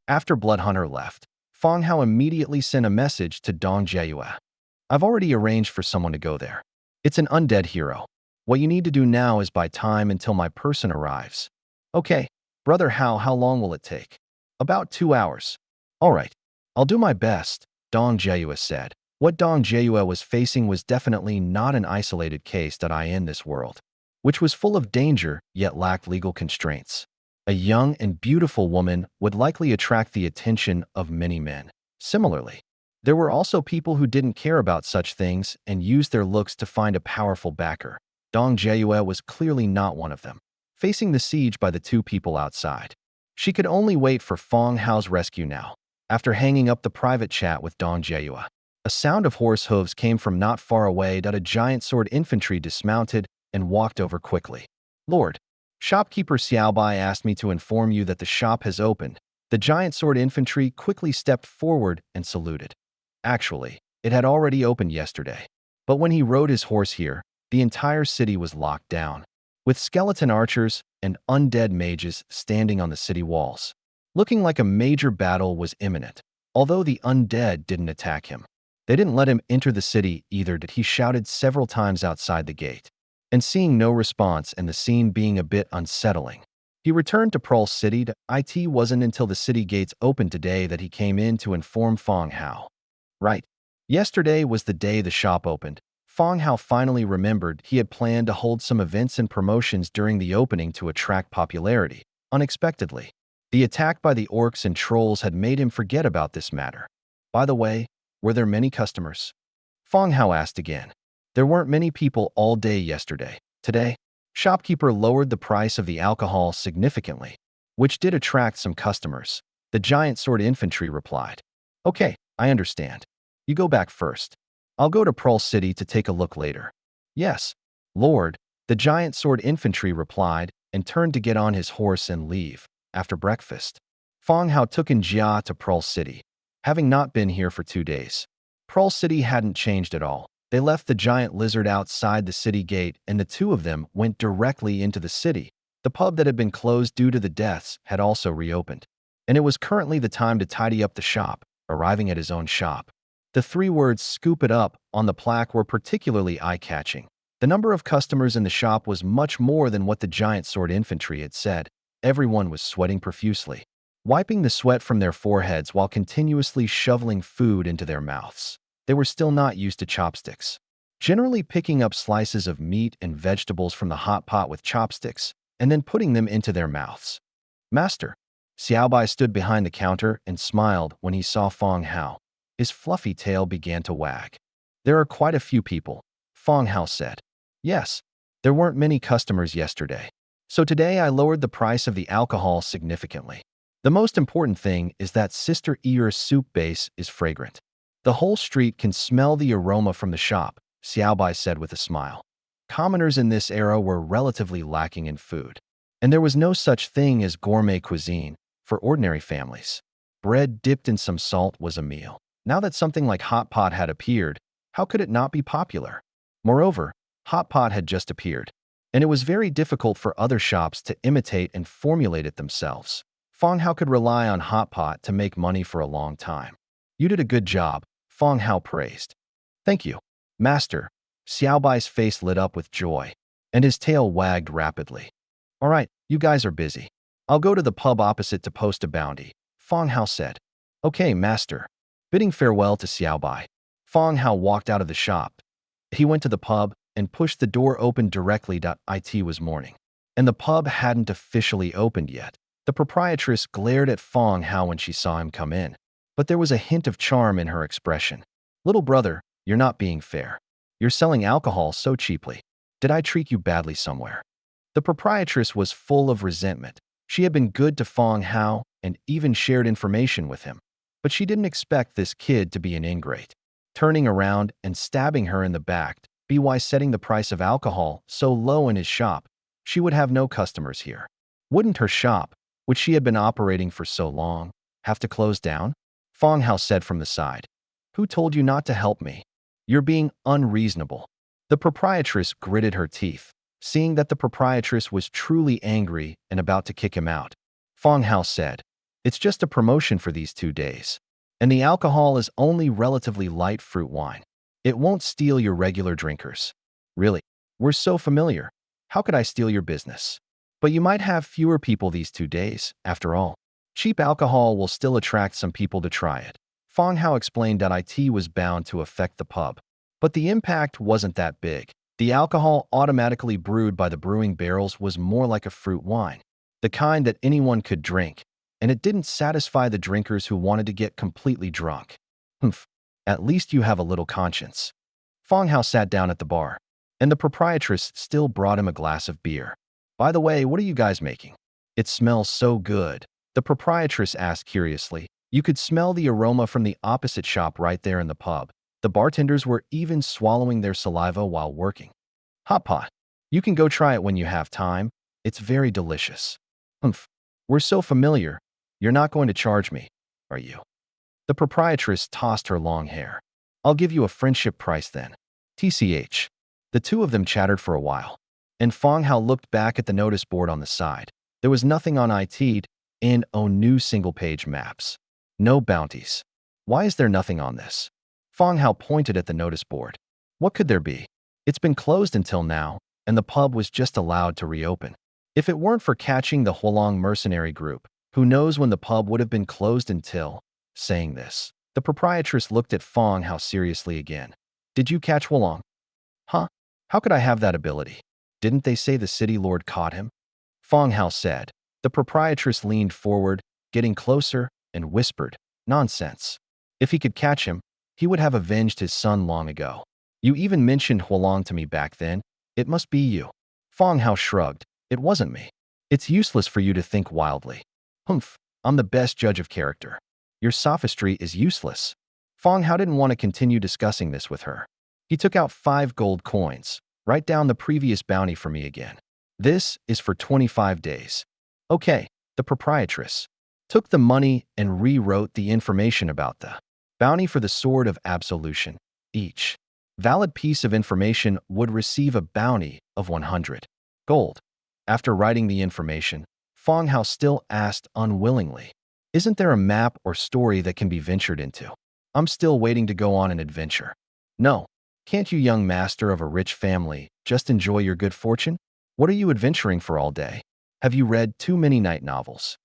After Bloodhunter left, Fang Hao immediately sent a message to Dong Jieyue. I've already arranged for someone to go there. It's an undead hero. What you need to do now is buy time until my person arrives. Okay, Brother Hao, how long will it take? About 2 hours. All right, I'll do my best, Dong Jieyue said. What Dong Jieyue was facing was definitely not an isolated case in this world, which was full of danger yet lacked legal constraints. A young and beautiful woman would likely attract the attention of many men. Similarly, there were also people who didn't care about such things and used their looks to find a powerful backer. Dong Jieyue was clearly not one of them. Facing the siege by the two people outside, she could only wait for Fang Hao's rescue now. After hanging up the private chat with Dong Jieyue, a sound of horse hooves came from not far away. A giant sword infantry dismounted and walked over quickly. Lord, shopkeeper Xiaobai asked me to inform you that the shop has opened. The giant sword infantry quickly stepped forward and saluted. Actually, it had already opened yesterday. But when he rode his horse here, the entire city was locked down, with skeleton archers and undead mages standing on the city walls, looking like a major battle was imminent. Although the undead didn't attack him, they didn't let him enter the city either. He shouted several times outside the gate, and seeing no response and the scene being a bit unsettling, he returned to Pearl City. It wasn't until the city gates opened today that he came in to inform Fang Hao. Right. Yesterday was the day the shop opened. Fang Hao finally remembered he had planned to hold some events and promotions during the opening to attract popularity. Unexpectedly, the attack by the orcs and trolls had made him forget about this matter. By the way, were there many customers? Fang Hao asked again. There weren't many people all day yesterday. Today, shopkeeper lowered the price of the alcohol significantly, which did attract some customers. The giant sword infantry replied. Okay, I understand. You go back first. I'll go to Pearl City to take a look later. Yes, Lord, the giant sword infantry replied and turned to get on his horse and leave. After breakfast, Fang Hao took Jia to Pearl City. Having not been here for 2 days, Pearl City hadn't changed at all. They left the giant lizard outside the city gate and the two of them went directly into the city. The pub that had been closed due to the deaths had also reopened, and it was currently the time to tidy up the shop. Arriving at his own shop, the 3 words "scoop it up" on the plaque were particularly eye-catching. The number of customers in the shop was much more than what the giant sword infantry had said. Everyone was sweating profusely, wiping the sweat from their foreheads while continuously shoveling food into their mouths. They were still not used to chopsticks, generally picking up slices of meat and vegetables from the hot pot with chopsticks and then putting them into their mouths. Master, Xiaobai stood behind the counter and smiled when he saw Fang Hao. His fluffy tail began to wag. There are quite a few people, Fang Hao said. Yes, there weren't many customers yesterday, so today I lowered the price of the alcohol significantly. The most important thing is that Sister Ear's soup base is fragrant. The whole street can smell the aroma from the shop, Xiaobai said with a smile. Commoners in this era were relatively lacking in food, and there was no such thing as gourmet cuisine for ordinary families. Bread dipped in some salt was a meal. Now that something like hot pot had appeared, how could it not be popular? Moreover, hot pot had just appeared, and it was very difficult for other shops to imitate and formulate it themselves. Fang Hao could rely on hot pot to make money for a long time. You did a good job, Fang Hao praised. Thank you, Master. Xiaobai's face lit up with joy, and his tail wagged rapidly. All right, you guys are busy. I'll go to the pub opposite to post a bounty, Fang Hao said. Okay, Master. Bidding farewell to Xiaobai, Fang Hao walked out of the shop. He went to the pub and pushed the door open directly. It was morning, and the pub hadn't officially opened yet. The proprietress glared at Fang Hao when she saw him come in, but there was a hint of charm in her expression. Little brother, you're not being fair. You're selling alcohol so cheaply. Did I treat you badly somewhere? The proprietress was full of resentment. She had been good to Fang Hao and even shared information with him, but she didn't expect this kid to be an ingrate. Turning around and stabbing her in the back, by setting the price of alcohol so low in his shop, she would have no customers here. Wouldn't her shop, which she had been operating for so long, have to close down? Fang Hao said from the side. Who told you not to help me? You're being unreasonable. The proprietress gritted her teeth, seeing that the proprietress was truly angry and about to kick him out. Fang Hao said, It's just a promotion for these 2 days. And the alcohol is only relatively light fruit wine. It won't steal your regular drinkers. Really, we're so familiar. How could I steal your business? But you might have fewer people these 2 days, after all. Cheap alcohol will still attract some people to try it. Fang Hao explained that it was bound to affect the pub. But the impact wasn't that big. The alcohol automatically brewed by the brewing barrels was more like a fruit wine, the kind that anyone could drink, and it didn't satisfy the drinkers who wanted to get completely drunk. Humph, at least you have a little conscience. Fang Hao sat down at the bar, and the proprietress still brought him a glass of beer. By the way, what are you guys making? It smells so good. The proprietress asked curiously. You could smell the aroma from the opposite shop right there in the pub. The bartenders were even swallowing their saliva while working. Hot pot. You can go try it when you have time. It's very delicious. Humph. We're so familiar. You're not going to charge me, are you? The proprietress tossed her long hair. I'll give you a friendship price then. TCH. The two of them chattered for a while, and Fang Hao looked back at the notice board on the side. There was nothing on it and new single-page maps. No bounties. Why is there nothing on this? Fang Hao pointed at the notice board. What could there be? It's been closed until now, and the pub was just allowed to reopen. If it weren't for catching the Huolong mercenary group, who knows when the pub would have been closed until. Saying this, the proprietress looked at Fang Hao seriously again. Did you catch Huolong? Huh? How could I have that ability? Didn't they say the city lord caught him? Fang Hao said. The proprietress leaned forward, getting closer, and whispered, Nonsense. If he could catch him, he would have avenged his son long ago. You even mentioned Huolong to me back then. It must be you. Fang Hao shrugged. It wasn't me. It's useless for you to think wildly. Humph, I'm the best judge of character. Your sophistry is useless. Fang Hao didn't want to continue discussing this with her. He took out 5 gold coins. Write down the previous bounty for me again. This is for 25 days. Okay, the proprietress took the money and rewrote the information about the bounty for the Sword of Absolution. Each valid piece of information would receive a bounty of 100 gold. After writing the information, Fang Hao still asked unwillingly, Isn't there a map or story that can be ventured into? I'm still waiting to go on an adventure. No. Can't you, young master of a rich family, just enjoy your good fortune? What are you adventuring for all day? Have you read too many night novels?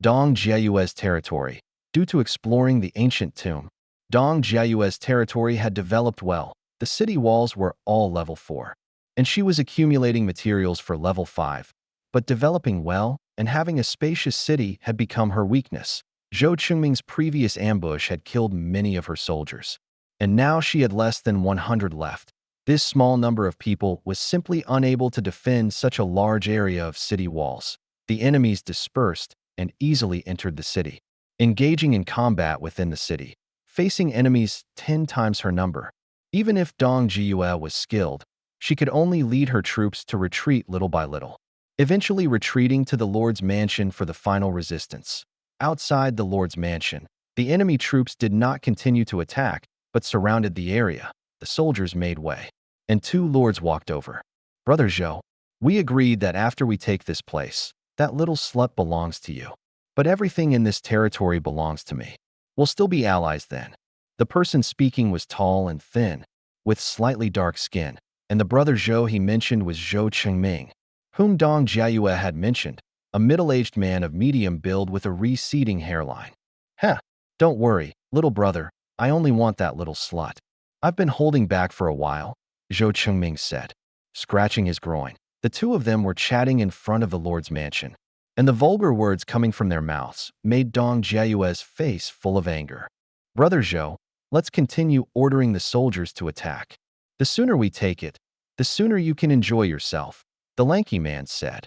Dong Jiayue's territory. Due to exploring the ancient tomb, Dong Jiayue's territory had developed well. The city walls were all level 4, and she was accumulating materials for level 5. But developing well and having a spacious city had become her weakness. Zhou Chengming's previous ambush had killed many of her soldiers, and now she had less than 100 left. This small number of people was simply unable to defend such a large area of city walls. The enemies dispersed and easily entered the city, engaging in combat within the city, facing enemies 10 times her number. Even if Dong Jiyue was skilled, she could only lead her troops to retreat little by little, eventually retreating to the Lord's mansion for the final resistance. Outside the Lord's mansion, the enemy troops did not continue to attack, but surrounded the area. The soldiers made way, and 2 lords walked over. Brother Zhou, we agreed that after we take this place, that little slut belongs to you. But everything in this territory belongs to me. We'll still be allies then. The person speaking was tall and thin, with slightly dark skin, and the brother Zhou he mentioned was Zhou Chengming, whom Dong Jiayue had mentioned, a middle-aged man of medium build with a receding hairline. Heh, don't worry, little brother, I only want that little slut. I've been holding back for a while, Zhou Chengming said, scratching his groin. The two of them were chatting in front of the Lord's mansion, and the vulgar words coming from their mouths made Dong Jiayue's face full of anger. Brother Zhou, let's continue ordering the soldiers to attack. The sooner we take it, the sooner you can enjoy yourself, the lanky man said.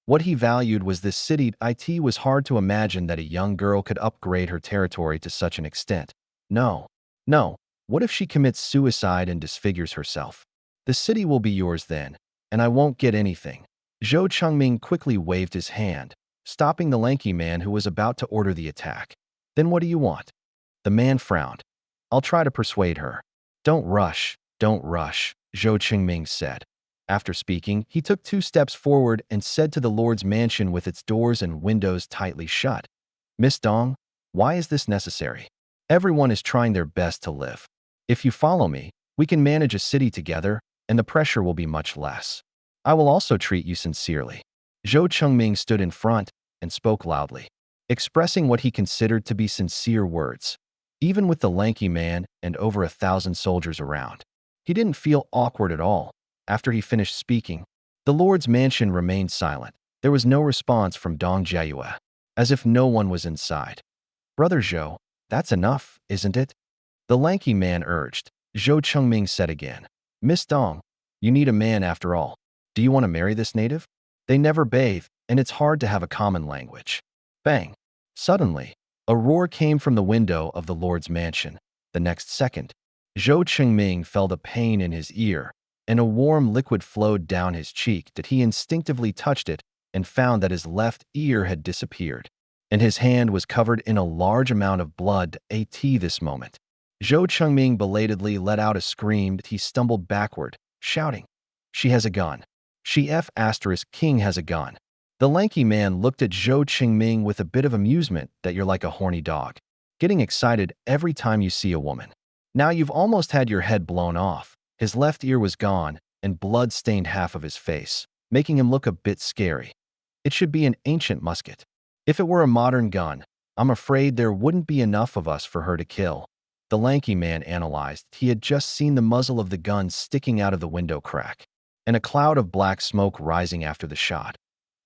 What he valued was this city. It was hard to imagine that a young girl could upgrade her territory to such an extent. No. What if she commits suicide and disfigures herself? The city will be yours then, and I won't get anything. Zhou Chengming quickly waved his hand, stopping the lanky man who was about to order the attack. Then what do you want? The man frowned. I'll try to persuade her. Don't rush, Zhou Chengming said. After speaking, he took 2 steps forward and said to the Lord's mansion with its doors and windows tightly shut, Miss Dong, why is this necessary? Everyone is trying their best to live. If you follow me, we can manage a city together, and the pressure will be much less. I will also treat you sincerely. Zhou Chengming stood in front and spoke loudly, expressing what he considered to be sincere words. Even with the lanky man and over 1,000 soldiers around, he didn't feel awkward at all. After he finished speaking, the Lord's mansion remained silent. There was no response from Dong Jiayue, as if no one was inside. Brother Zhou, that's enough, isn't it? The lanky man urged. Zhou Chengming said again, Miss Dong, you need a man after all. Do you want to marry this native? They never bathe, and it's hard to have a common language. Bang! Suddenly, a roar came from the window of the Lord's mansion. The next second, Zhou Chengming felt a pain in his ear, and a warm liquid flowed down his cheek that he instinctively touched it and found that his left ear had disappeared, and his hand was covered in a large amount of blood. At this moment, Zhou Chengming belatedly let out a scream that he stumbled backward, shouting, She has a gun. She King has a gun. The lanky man looked at Zhou Chengming with a bit of amusement that you're like a horny dog, getting excited every time you see a woman. Now you've almost had your head blown off. His left ear was gone, and blood stained half of his face, making him look a bit scary. It should be an ancient musket. If it were a modern gun, I'm afraid there wouldn't be enough of us for her to kill. The lanky man analyzed. He had just seen the muzzle of the gun sticking out of the window crack, and a cloud of black smoke rising after the shot.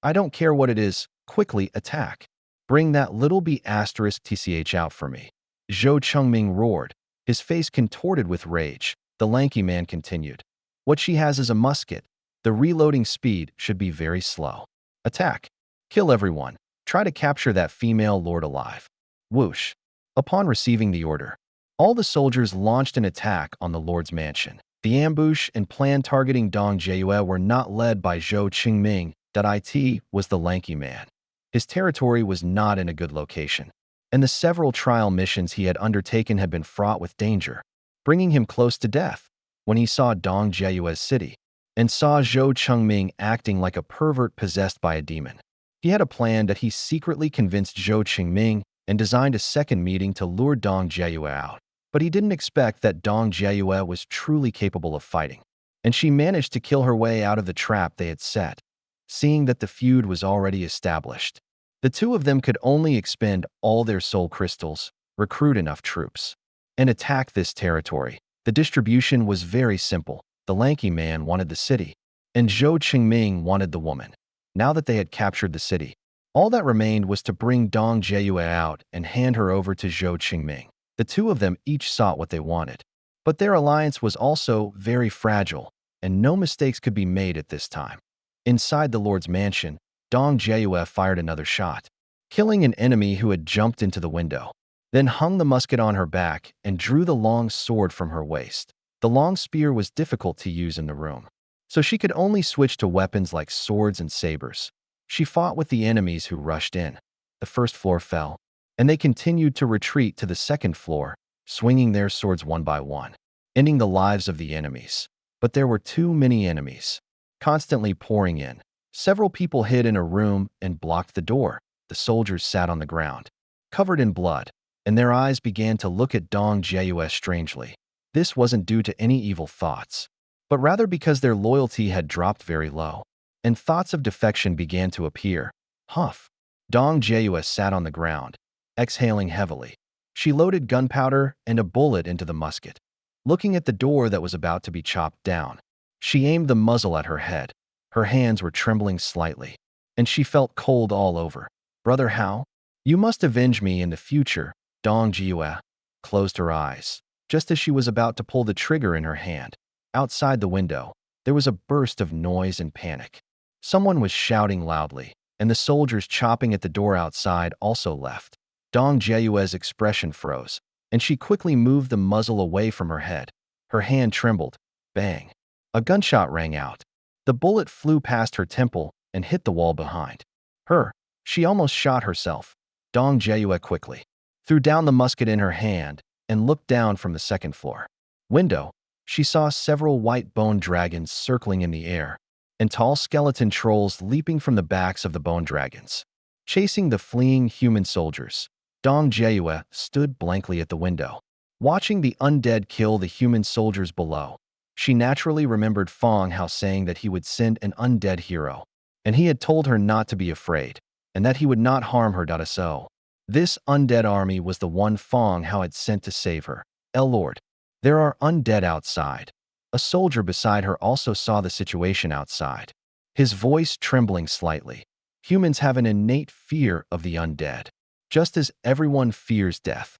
I don't care what it is, quickly attack. Bring that little tch out for me. Zhou Chengming roared, his face contorted with rage. The lanky man continued. What she has is a musket. The reloading speed should be very slow. Attack. Kill everyone. Try to capture that female lord alive. Whoosh. Upon receiving the order, all the soldiers launched an attack on the Lord's mansion. The ambush and plan targeting Dong Jiayue were not led by Zhou Chengming. It was the lanky man. His territory was not in a good location, and the several trial missions he had undertaken had been fraught with danger, bringing him close to death. When he saw Dong Jiayue's city and saw Zhou Chengming acting like a pervert possessed by a demon, he had a plan that he secretly convinced Zhou Chengming and designed a second meeting to lure Dong Jiayue out. But he didn't expect that Dong Jiayue was truly capable of fighting, and she managed to kill her way out of the trap they had set. Seeing that the feud was already established, the two of them could only expend all their soul crystals, recruit enough troops, and attack this territory. The distribution was very simple. The lanky man wanted the city, and Zhou Chengming wanted the woman. Now that they had captured the city, all that remained was to bring Dong Jiayue out and hand her over to Zhou Chengming. The two of them each sought what they wanted, but their alliance was also very fragile, and no mistakes could be made at this time. Inside the Lord's mansion, Dong Jiayue fired another shot, killing an enemy who had jumped into the window, then hung the musket on her back and drew the long sword from her waist. The long spear was difficult to use in the room, so she could only switch to weapons like swords and sabers. She fought with the enemies who rushed in. The first floor fell, and they continued to retreat to the second floor, swinging their swords one by one, ending the lives of the enemies. But there were too many enemies, constantly pouring in. Several people hid in a room and blocked the door. The soldiers sat on the ground, covered in blood, and their eyes began to look at Dong Jiayue strangely. This wasn't due to any evil thoughts, but rather because their loyalty had dropped very low, and thoughts of defection began to appear. Huff. Dong Jiayue sat on the ground, exhaling heavily. She loaded gunpowder and a bullet into the musket. Looking at the door that was about to be chopped down, she aimed the muzzle at her head. Her hands were trembling slightly, and she felt cold all over. Brother Hao, you must avenge me in the future. Dong Jiayue closed her eyes, just as she was about to pull the trigger in her hand. Outside the window, there was a burst of noise and panic. Someone was shouting loudly, and the soldiers chopping at the door outside also left. Dong Jiayue's expression froze, and she quickly moved the muzzle away from her head. Her hand trembled. Bang! A gunshot rang out. The bullet flew past her temple and hit the wall behind her. She almost shot herself. Dong Jiayue quickly threw down the musket in her hand and looked down from the second floor window. She saw several white bone dragons circling in the air, and tall skeleton trolls leaping from the backs of the bone dragons. chasing the fleeing human soldiers. Dong Jiayue stood blankly at the window, watching the undead kill the human soldiers below. She naturally remembered Fang Hao saying that he would send an undead hero, and he had told her not to be afraid, and that he would not harm her. So, this undead army was the one Fang Hao had sent to save her. Lord, there are undead outside. A soldier beside her also saw the situation outside, his voice trembling slightly. Humans have an innate fear of the undead, just as everyone fears death.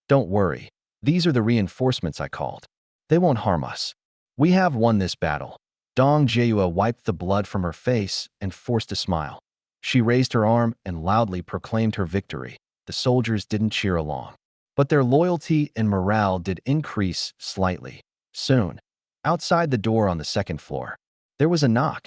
Don't worry, these are the reinforcements I called. They won't harm us. We have won this battle. Dong Jiayue wiped the blood from her face and forced a smile. She raised her arm and loudly proclaimed her victory. The soldiers didn't cheer along, but their loyalty and morale did increase slightly. Soon, outside the door on the second floor, there was a knock.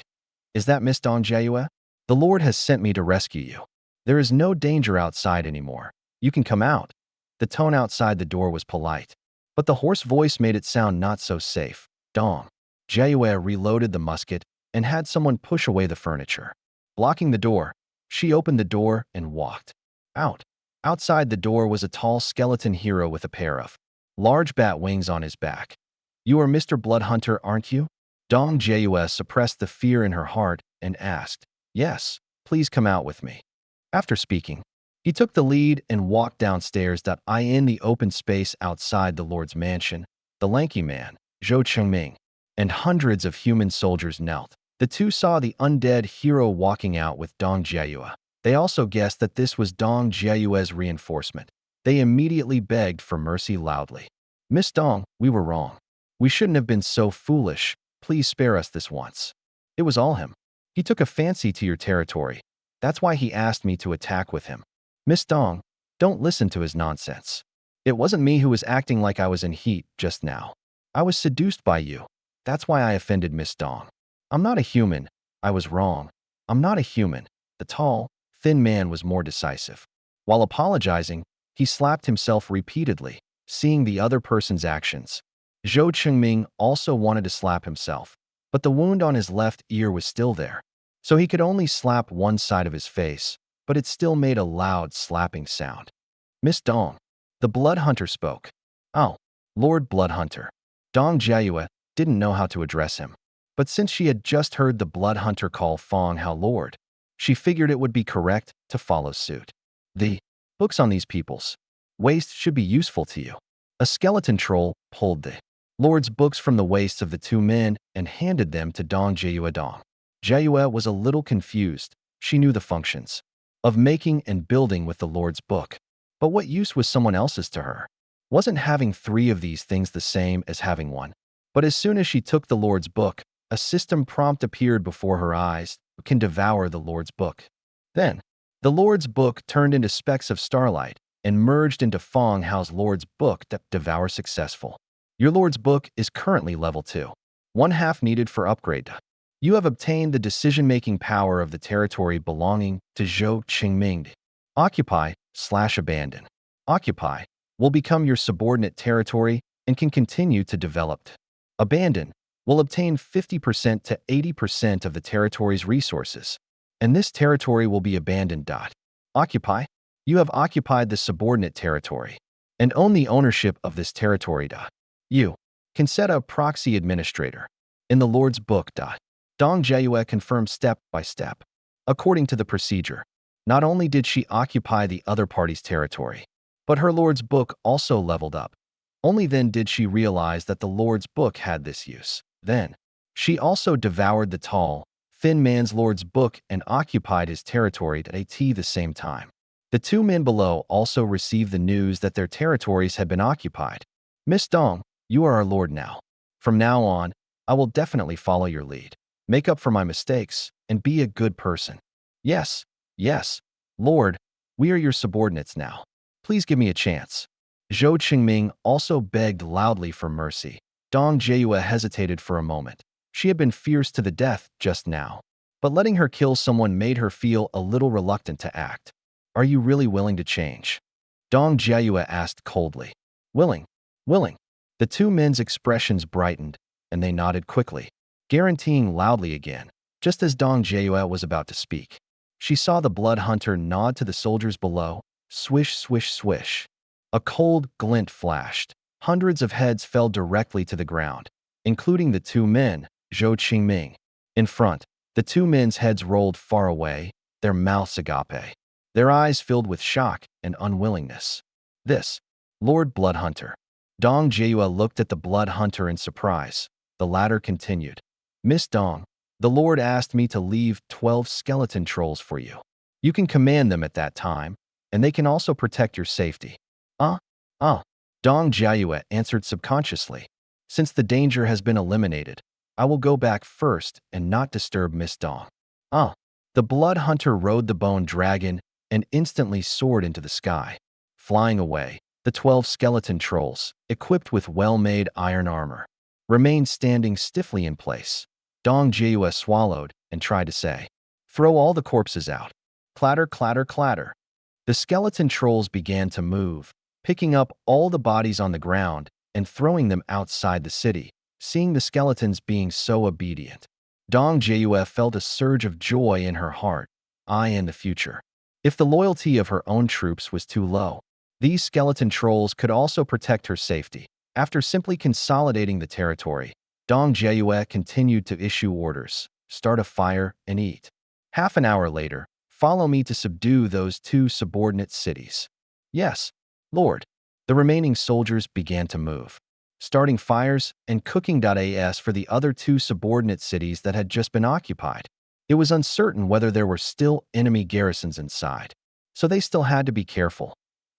Is that Miss Dong Jiayue? The Lord has sent me to rescue you. There is no danger outside anymore. You can come out. The tone outside the door was polite, but the hoarse voice made it sound not so safe. Dong Jiayue reloaded the musket and had someone push away the furniture. Blocking the door, she opened the door and walked out. Outside the door was a tall skeleton hero with a pair of large bat wings on his back. You are Mr. Bloodhunter, aren't you? Dong Jiayue suppressed the fear in her heart and asked, Yes, please come out with me. After speaking, he took the lead and walked downstairs. In the open space outside the Lord's mansion, the lanky man, Zhou Chengming, and hundreds of human soldiers knelt. The two saw the undead hero walking out with Dong Jiayue. They also guessed that this was Dong Jiayue's reinforcement. They immediately begged for mercy loudly. Miss Dong, we were wrong. We shouldn't have been so foolish. Please spare us this once. It was all him. He took a fancy to your territory. That's why he asked me to attack with him. Miss Dong, don't listen to his nonsense. It wasn't me who was acting like I was in heat just now. I was seduced by you. That's why I offended Miss Dong. I'm not a human. I was wrong. I'm not a human. The tall, thin man was more decisive. While apologizing, he slapped himself repeatedly, seeing the other person's actions. Zhou Chengming also wanted to slap himself, but the wound on his left ear was still there, so he could only slap one side of his face, but it still made a loud slapping sound. Miss Dong, the Bloodhunter spoke. Oh, Lord Bloodhunter. Dong Jiayue didn't know how to address him, but since she had just heard the Bloodhunter call Fang Hao Lord, she figured it would be correct to follow suit. The books on these people's waist should be useful to you. A skeleton troll pulled the Lord's books from the waists of the two men and handed them to Dong Jiayue. Dong Jiayue was a little confused. She knew the functions of making and building with the Lord's book, but what use was someone else's to her? Wasn't having 3 of these things the same as having one? But as soon as she took the Lord's book, a system prompt appeared before her eyes. Can devour the Lord's book. Then, the Lord's book turned into specks of starlight and merged into Fang Hao's Lord's book. Devour successful. Your Lord's book is currently level 2. 1/2 needed for upgrade. You have obtained the decision-making power of the territory belonging to Zhou Chengming. Occupy/abandon. Occupy will become your subordinate territory and can continue to develop. Abandon will obtain 50% to 80% of the territory's resources, and this territory will be abandoned. Occupy. You have occupied the subordinate territory and own the ownership of this territory. You can set a proxy administrator in the Lord's book. Dong Jiayue confirmed step by step. According to the procedure, not only did she occupy the other party's territory, but her Lord's book also leveled up. Only then did she realize that the Lord's book had this use. Then, she also devoured the tall, thin man's Lord's book and occupied his territory at the same time. The two men below also received the news that their territories had been occupied. Miss Dong, you are our Lord now. From now on, I will definitely follow your lead. Make up for my mistakes and be a good person. Yes, yes, Lord, we are your subordinates now. Please give me a chance. Zhou Chengming also begged loudly for mercy. Dong Jiayue hesitated for a moment. She had been fierce to the death just now, but letting her kill someone made her feel a little reluctant to act. Are you really willing to change? Dong Jiayue asked coldly. Willing. The two men's expressions brightened, and they nodded quickly, guaranteeing loudly again, just as Dong Jiayue was about to speak. She saw the blood hunter nod to the soldiers below. Swish, swish, swish. A cold glint flashed. Hundreds of heads fell directly to the ground, including the two men, Zhou Qingming. In front, the two men's heads rolled far away, their mouths agape. Their eyes filled with shock and unwillingness. This, Lord Bloodhunter. Dong Jieyue looked at the blood hunter in surprise. The latter continued. Miss Dong, the Lord asked me to leave 12 skeleton trolls for you. You can command them at that time, and they can also protect your safety. Dong Jieyue answered subconsciously. Since the danger has been eliminated, I will go back first and not disturb Miss Dong. The blood hunter rode the bone dragon and instantly soared into the sky. Flying away, the 12 skeleton trolls, equipped with well-made iron armor, remained standing stiffly in place. Dong Jieyue swallowed and tried to say, "Throw all the corpses out." Clatter, clatter, clatter. The skeleton trolls began to move, picking up all the bodies on the ground and throwing them outside the city. Seeing the skeletons being so obedient, Dong Jieyue felt a surge of joy in her heart. In the future, if the loyalty of her own troops was too low, these skeleton trolls could also protect her safety. After simply consolidating the territory, Dong Jieyue continued to issue orders. Start a fire and eat. Half an hour later, follow me to subdue those two subordinate cities. Yes, Lord. The remaining soldiers began to move, starting fires and cooking as for the other two subordinate cities that had just been occupied. It was uncertain whether there were still enemy garrisons inside, so they still had to be careful.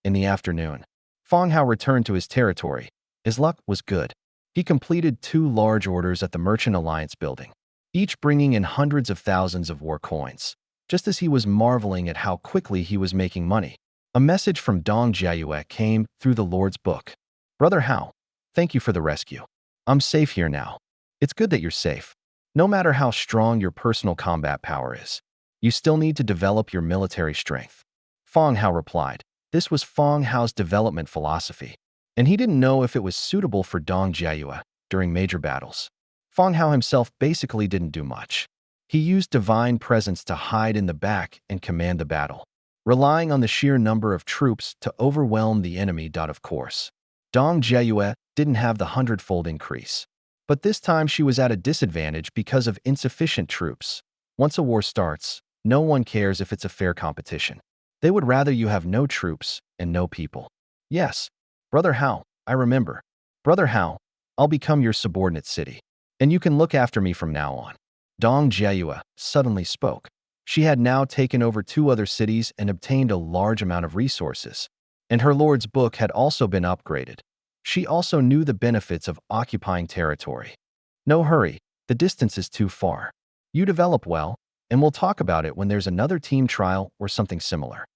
In the afternoon, Fang Hao returned to his territory. His luck was good. He completed 2 large orders at the Merchant Alliance building, each bringing in hundreds of thousands of war coins. Just as he was marveling at how quickly he was making money, a message from Dong Jieyue came through the Lord's book. Brother Hao, thank you for the rescue. I'm safe here now. It's good that you're safe. No matter how strong your personal combat power is, you still need to develop your military strength. Fang Hao replied. This was Fang Hao's development philosophy, and he didn't know if it was suitable for Dong Jieyue during major battles. Fang Hao himself basically didn't do much. He used divine presence to hide in the back and command the battle, relying on the sheer number of troops to overwhelm the enemy. Of course, Dong Jieyue didn't have the hundredfold increase, but this time she was at a disadvantage because of insufficient troops. Once a war starts, no one cares if it's a fair competition. They would rather you have no troops and no people. Yes, Brother Hao, I remember. Brother Hao, I'll become your subordinate city, and you can look after me from now on. Dong Jieyue suddenly spoke. She had now taken over 2 other cities and obtained a large amount of resources, and her lord's book had also been upgraded. She also knew the benefits of occupying territory. No hurry, the distance is too far. You develop well, and we'll talk about it when there's another team trial or something similar.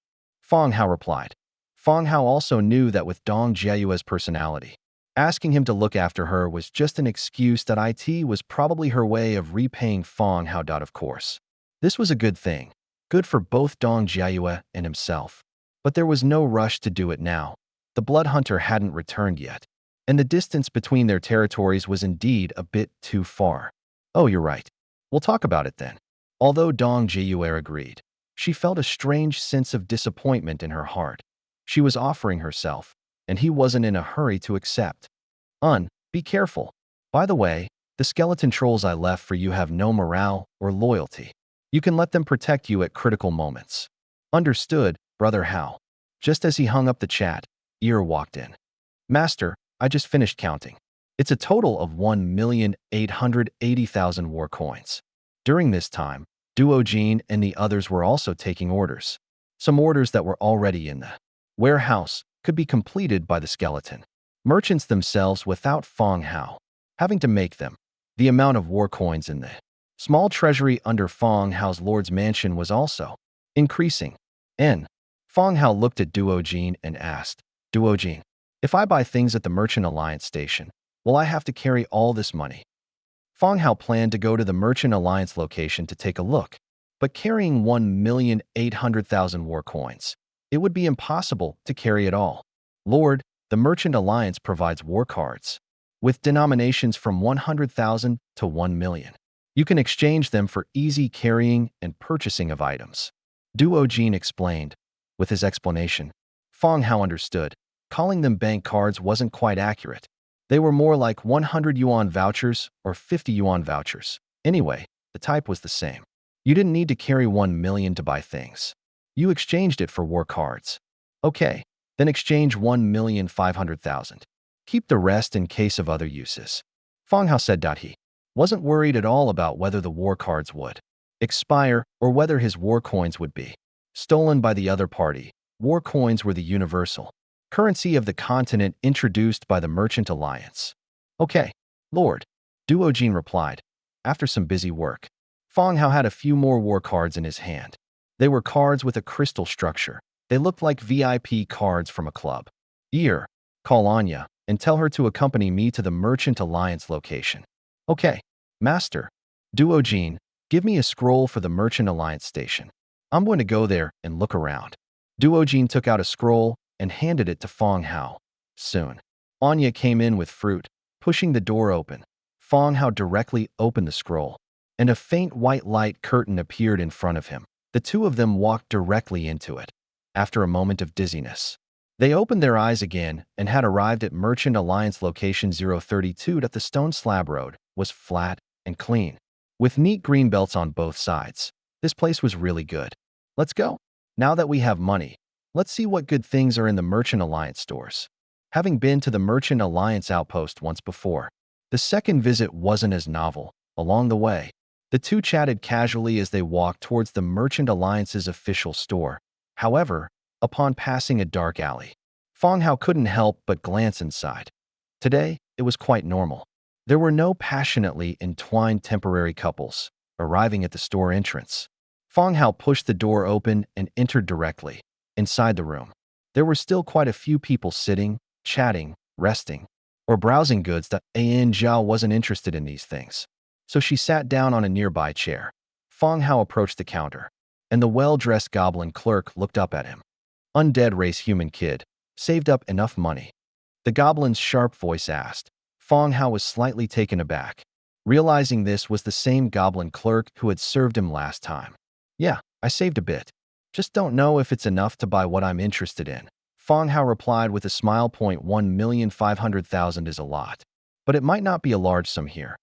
Fang Hao replied. Fang Hao also knew that with Dong Jieyue's personality, asking him to look after her was just an excuse. It was probably her way of repaying Fang Hao. Of course, this was a good thing, good for both Dong Jieyue and himself. But there was no rush to do it now. The blood hunter hadn't returned yet, and the distance between their territories was indeed a bit too far. Oh, you're right. We'll talk about it then. Although Dong Jieyue agreed, she felt a strange sense of disappointment in her heart. She was offering herself, and he wasn't in a hurry to accept. Be careful. By the way, the skeleton trolls I left for you have no morale or loyalty. You can let them protect you at critical moments. Understood, Brother Hao. Just as he hung up the chat, Ear walked in. Master, I just finished counting. It's a total of 1,880,000 war coins. During this time, Duojin and the others were also taking orders. Some orders that were already in the warehouse could be completed by the skeleton merchants themselves without Fang Hao having to make them. The amount of war coins in the small treasury under Fang Hao's lord's mansion was also increasing. Fang Hao looked at Duojin and asked, Duojin, if I buy things at the Merchant Alliance station, will I have to carry all this money? Fang Hao planned to go to the Merchant Alliance location to take a look, but carrying 1,800,000 war coins, it would be impossible to carry it all. Lord, the Merchant Alliance provides war cards with denominations from 100,000 to 1 million. You can exchange them for easy carrying and purchasing of items. Duo Jin explained. With his explanation, Fang Hao understood. Calling them bank cards wasn't quite accurate. They were more like 100 yuan vouchers or 50 yuan vouchers. Anyway, the type was the same. You didn't need to carry 1 million to buy things. You exchanged it for war cards. Okay, then exchange 1,500,000. Keep the rest in case of other uses. Fang Hao said. He wasn't worried at all about whether the war cards would expire or whether his war coins would be stolen by the other party. War coins were the universal currency of the continent introduced by the Merchant Alliance. Okay, Lord, Duo Jin replied. After some busy work, Fang Hao had a few more war cards in his hand. They were cards with a crystal structure. They looked like VIP cards from a club. Here, call Anya and tell her to accompany me to the Merchant Alliance location. Okay, Master. Duo Jin, give me a scroll for the Merchant Alliance station. I'm going to go there and look around. Duo Jin took out a scroll and handed it to Fang Hao. Soon, Anya came in with fruit, pushing the door open. Fang Hao directly opened the scroll, and a faint white light curtain appeared in front of him. The two of them walked directly into it. After a moment of dizziness, they opened their eyes again and had arrived at Merchant Alliance location 032. That the stone slab road was flat and clean, with neat green belts on both sides. This place was really good. Let's go. Now that we have money, let's see what good things are in the Merchant Alliance stores. Having been to the Merchant Alliance outpost once before, the second visit wasn't as novel. Along the way, the two chatted casually as they walked towards the Merchant Alliance's official store. However, upon passing a dark alley, Fang Hao couldn't help but glance inside. Today, it was quite normal. There were no passionately entwined temporary couples arriving at the store entrance. Fang Hao pushed the door open and entered directly. Inside the room, there were still quite a few people sitting, chatting, resting, or browsing goods. That An Zhao wasn't interested in these things, so she sat down on a nearby chair. Fang Hao approached the counter, and the well-dressed goblin clerk looked up at him. Undead race human kid, saved up enough money? The goblin's sharp voice asked. Fang Hao was slightly taken aback, realizing this was the same goblin clerk who had served him last time. Yeah, I saved a bit. Just don't know if it's enough to buy what I'm interested in. Fang Hao replied with a smile. 1,500,000 is a lot, but it might not be a large sum here.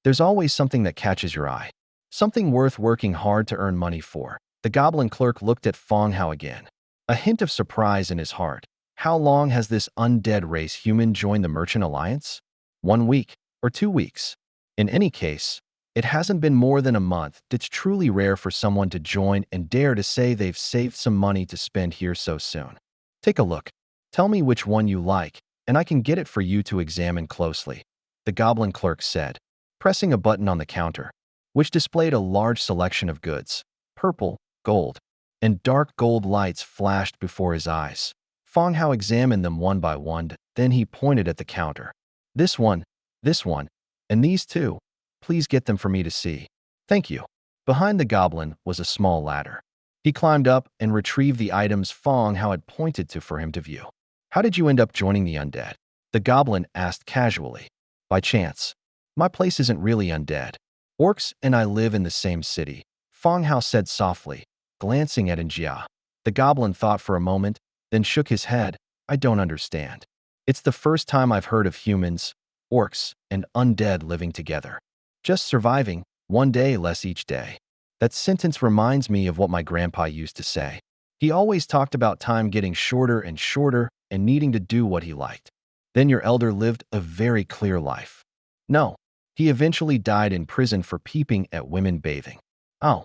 There's always something that catches your eye. Something worth working hard to earn money for. The goblin clerk looked at Fang Hao again, a hint of surprise in his heart. How long has this undead race human joined the Merchant Alliance? 1 week or 2 weeks? In any case, it hasn't been more than a month. It's truly rare for someone to join and dare to say they've saved some money to spend here so soon. Take a look. Tell me which one you like, and I can get it for you to examine closely, the goblin clerk said, pressing a button on the counter, which displayed a large selection of goods. Purple, gold, and dark gold lights flashed before his eyes. Fang Hao examined them one by one, then he pointed at the counter. This one, and these two. Please get them for me to see. Thank you. Behind the goblin was a small ladder. He climbed up and retrieved the items Fang Hao had pointed to for him to view. How did you end up joining the undead? The goblin asked casually. By chance. My place isn't really undead. Orcs and I live in the same city, Fang Hao said softly, glancing at Njia. The goblin thought for a moment, then shook his head. I don't understand. It's the first time I've heard of humans, orcs, and undead living together. Just surviving, 1 day less each day. That sentence reminds me of what my grandpa used to say. He always talked about time getting shorter and shorter and needing to do what he liked. Then your elder lived a very clear life. No, he eventually died in prison for peeping at women bathing. Oh,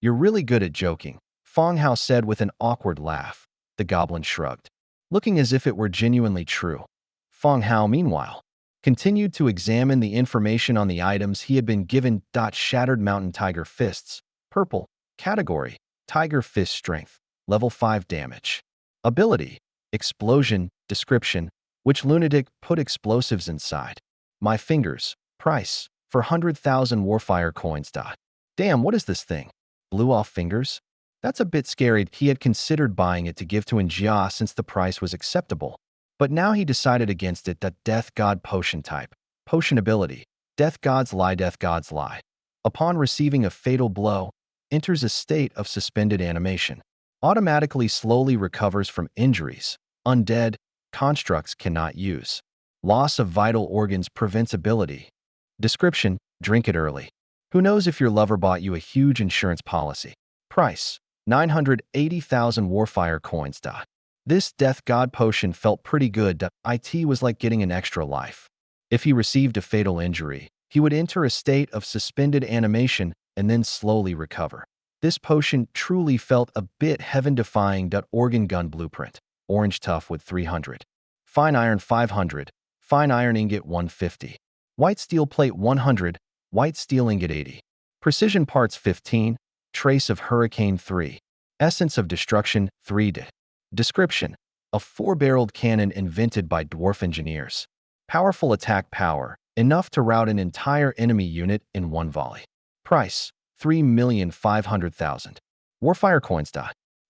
you're really good at joking, Fang Hao said with an awkward laugh. The goblin shrugged, looking as if it were genuinely true. Fang Hao, meanwhile, continued to examine the information on the items he had been given. Shattered mountain tiger fists. Purple. Category. Tiger fist strength. Level 5 damage. Ability. Explosion. Description. Which lunatic put explosives inside? My fingers. Price. For 100,000 warfire coins. Damn, what is this thing? Blew off fingers? That's a bit scary. He had considered buying it to give to Njia since the price was acceptable. But now he decided against it. Death God potion type. Potion ability. Death God's Lie. Death God's Lie. Upon receiving a fatal blow, enters a state of suspended animation. Automatically slowly recovers from injuries. Undead constructs cannot use. Loss of vital organs prevents ability. Description: drink it early. Who knows if your lover bought you a huge insurance policy. Price: 980,000 Warfire coins. This death god potion felt pretty good. It was like getting an extra life. If he received a fatal injury, he would enter a state of suspended animation and then slowly recover. This potion truly felt a bit heaven-defying. Organ gun blueprint: orange tough with 300. Fine iron 500. Fine iron ingot 150. White steel plate 100. White steel ingot 80. Precision parts 15. Trace of hurricane 3. Essence of destruction 3. Description: a 4-barreled cannon invented by dwarf engineers. Powerful attack power, enough to rout an entire enemy unit in one volley. Price: 3,500,000. Warfire coins.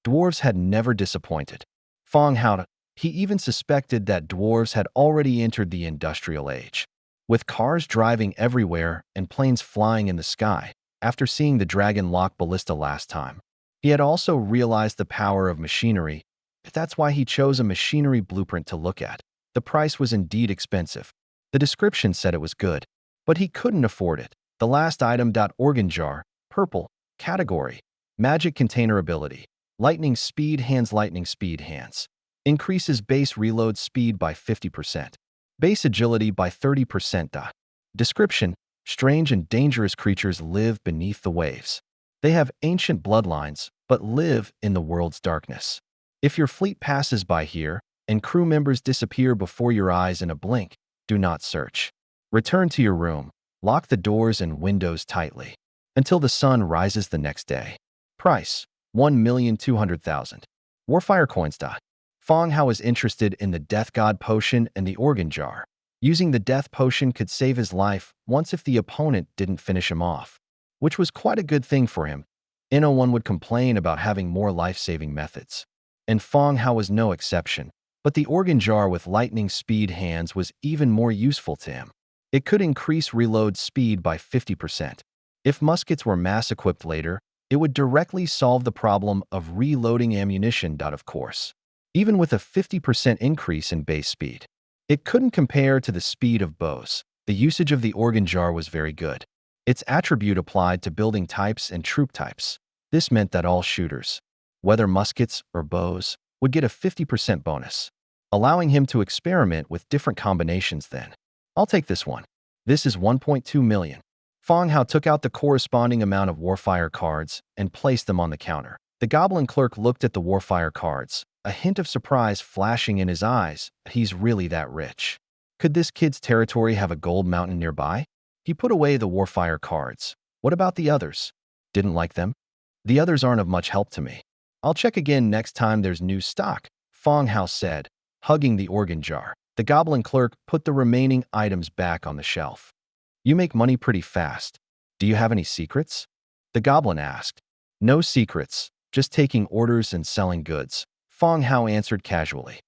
Dwarves had never disappointed. Fang Hao, he even suspected that dwarves had already entered the industrial age. With cars driving everywhere and planes flying in the sky, after seeing the dragon lock ballista last time, he had also realized the power of machinery. That's why he chose a machinery blueprint to look at. The price was indeed expensive. The description said it was good, but he couldn't afford it. The last item: organ jar, purple, category, magic container ability, lightning speed hands. Lightning speed hands increases base reload speed by 50%, base agility by 30%. Description: strange and dangerous creatures live beneath the waves. They have ancient bloodlines, but live in the world's darkness. If your fleet passes by here and crew members disappear before your eyes in a blink, do not search. Return to your room, lock the doors and windows tightly until the sun rises the next day. Price: 1,200,000. Warfire coins. Fang Hao was interested in the death god potion and the organ jar. Using the death potion could save his life once if the opponent didn't finish him off, which was quite a good thing for him. No one would complain about having more life-saving methods, and Fang Hao was no exception. But the organ jar with lightning speed hands was even more useful to him. It could increase reload speed by 50%. If muskets were mass-equipped later, it would directly solve the problem of reloading ammunition. Of course, even with a 50% increase in base speed, it couldn't compare to the speed of bows. The usage of the organ jar was very good. Its attribute applied to building types and troop types. This meant that all shooters, whether muskets or bows, would get a 50% bonus, allowing him to experiment with different combinations. Then, I'll take this one. This is 1.2 million. Fang Hao took out the corresponding amount of Warfire cards and placed them on the counter. The goblin clerk looked at the Warfire cards, a hint of surprise flashing in his eyes. He's really that rich. Could this kid's territory have a gold mountain nearby? He put away the Warfire cards. What about the others? Didn't like them? The others aren't of much help to me. I'll check again next time there's new stock, Fang Hao said, hugging the organ jar. The goblin clerk put the remaining items back on the shelf. You make money pretty fast. Do you have any secrets? The goblin asked. No secrets, just taking orders and selling goods, Fang Hao answered casually.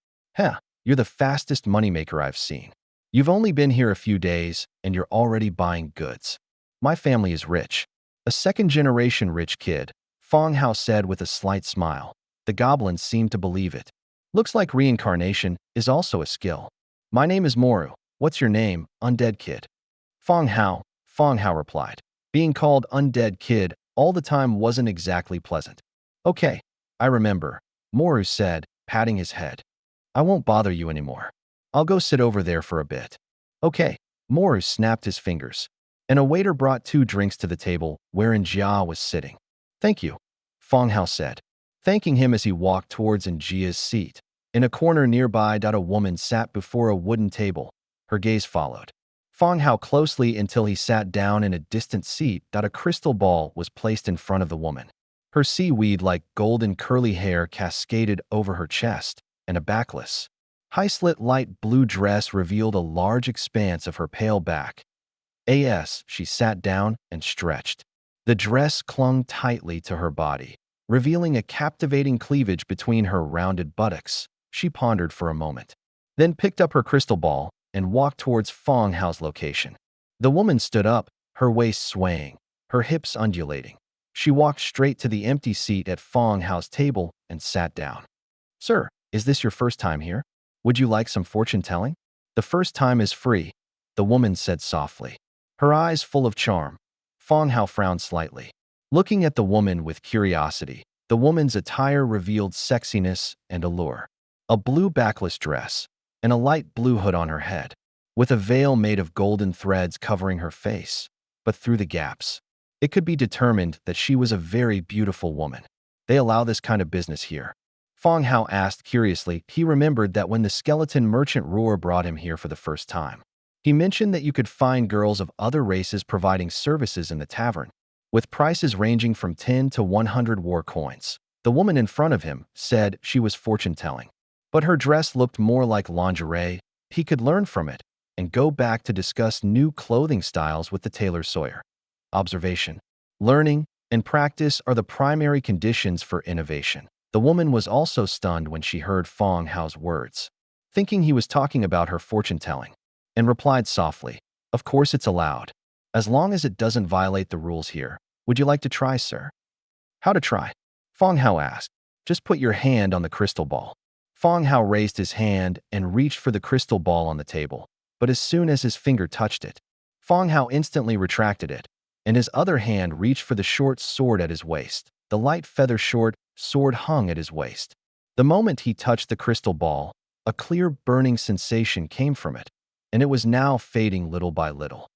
You're the fastest moneymaker I've seen. You've only been here a few days, and you're already buying goods. My family is rich. A second-generation rich kid, Fang Hao said with a slight smile. The goblin seemed to believe it. Looks like reincarnation is also a skill. My name is Moru. What's your name, Undead Kid? Fang Hao replied. Being called Undead Kid all the time wasn't exactly pleasant. Okay, I remember, Moru said, patting his head. I won't bother you anymore. I'll go sit over there for a bit. Okay, Moru snapped his fingers, and a waiter brought 2 drinks to the table wherein Jia was sitting. Thank you, Fang Hao said, thanking him as he walked towards Jia's seat. In a corner nearby, a woman sat before a wooden table. Her gaze followed Fang Hao closely until he sat down in a distant seat. A crystal ball was placed in front of the woman. Her seaweed-like golden curly hair cascaded over her chest, and a backless, high-slit light blue dress revealed a large expanse of her pale back. She sat down and stretched. The dress clung tightly to her body, revealing a captivating cleavage between her rounded buttocks. She pondered for a moment, then picked up her crystal ball and walked towards Fang Hao's location. The woman stood up, her waist swaying, her hips undulating. She walked straight to the empty seat at Fang Hao's table and sat down. Sir, is this your first time here? Would you like some fortune-telling? The first time is free, the woman said softly, her eyes full of charm. Fang Hao frowned slightly, looking at the woman with curiosity. The woman's attire revealed sexiness and allure. A blue backless dress and a light blue hood on her head, with a veil made of golden threads covering her face. But through the gaps, it could be determined that she was a very beautiful woman. They allow this kind of business here? Fang Hao asked curiously. He remembered that when the skeleton merchant Roar brought him here for the first time, he mentioned that you could find girls of other races providing services in the tavern, with prices ranging from 10 to 100 war coins. The woman in front of him said she was fortune-telling, but her dress looked more like lingerie. He could learn from it and go back to discuss new clothing styles with the tailor Sawyer. Observation, learning, and practice are the primary conditions for innovation. The woman was also stunned when she heard Fang Hao's words, thinking he was talking about her fortune-telling, and replied softly, "Of course it's allowed, as long as it doesn't violate the rules here. Would you like to try, sir?" "How to try?" Fang Hao asked. "Just put your hand on the crystal ball." Fang Hao raised his hand and reached for the crystal ball on the table, but as soon as his finger touched it, Fang Hao instantly retracted it, and his other hand reached for the short sword at his waist. The light feather short sword hung at his waist. The moment he touched the crystal ball, a clear burning sensation came from it, and it was now fading little by little.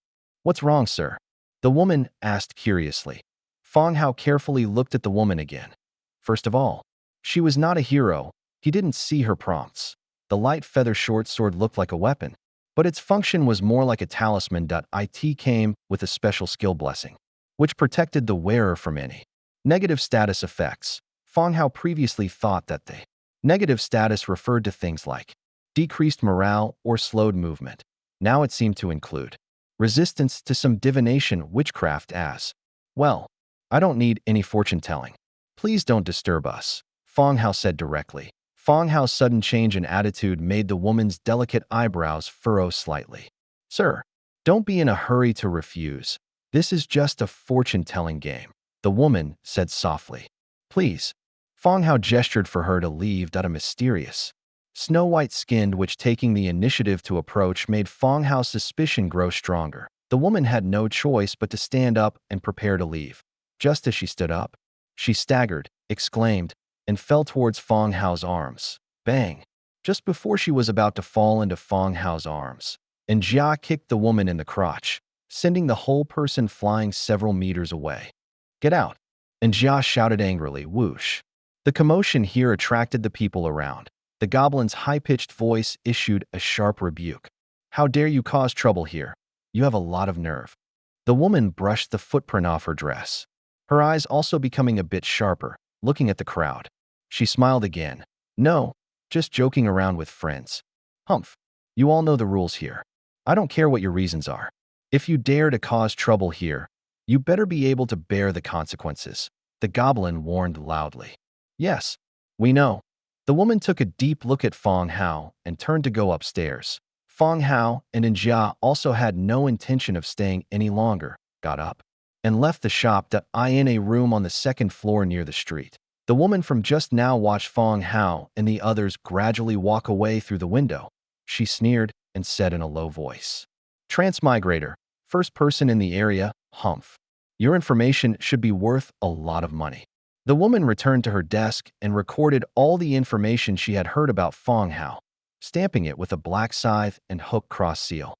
"What's wrong, sir?" the woman asked curiously. Fang Hao carefully looked at the woman again. First of all, she was not a hero. He didn't see her prompts. The light feather short sword looked like a weapon, but its function was more like a talisman. It came with a special skill blessing, which protected the wearer from any negative status effects. Fang Hao previously thought that the negative status referred to things like decreased morale or slowed movement. Now it seemed to include resistance to some divination witchcraft as well. "I don't need any fortune-telling. Please don't disturb us," Fang Hao said directly. Fang Hao's sudden change in attitude made the woman's delicate eyebrows furrow slightly. "Sir, don't be in a hurry to refuse. This is just a fortune-telling game," the woman said softly. "Please." Fang Hao gestured for her to leave. A mysterious, snow-white skinned which taking the initiative to approach made Fang Hao's suspicion grow stronger. The woman had no choice but to stand up and prepare to leave. Just as she stood up, she staggered, exclaimed, and fell towards Fang Hao's arms. Bang! Just before she was about to fall into Fang Hao's arms, and Jia kicked the woman in the crotch, sending the whole person flying several meters away. "Get out!" and Jia shouted angrily. Whoosh! The commotion here attracted the people around. The goblin's high-pitched voice issued a sharp rebuke. "How dare you cause trouble here? You have a lot of nerve." The woman brushed the footprint off her dress, her eyes also becoming a bit sharper, looking at the crowd. She smiled again. "No, just joking around with friends." "Humph. You all know the rules here. I don't care what your reasons are. If you dare to cause trouble here, you better be able to bear the consequences," the goblin warned loudly. "Yes, we know." The woman took a deep look at Fang Hao and turned to go upstairs. Fang Hao and Jia also had no intention of staying any longer, got up, and left the shop in a room on the second floor near the street. The woman from just now watched Fang Hao and the others gradually walk away through the window. She sneered and said in a low voice, "Transmigrator, first person in the area, humph. Your information should be worth a lot of money." The woman returned to her desk and recorded all the information she had heard about Fang Hao, stamping it with a black scythe and hook cross seal.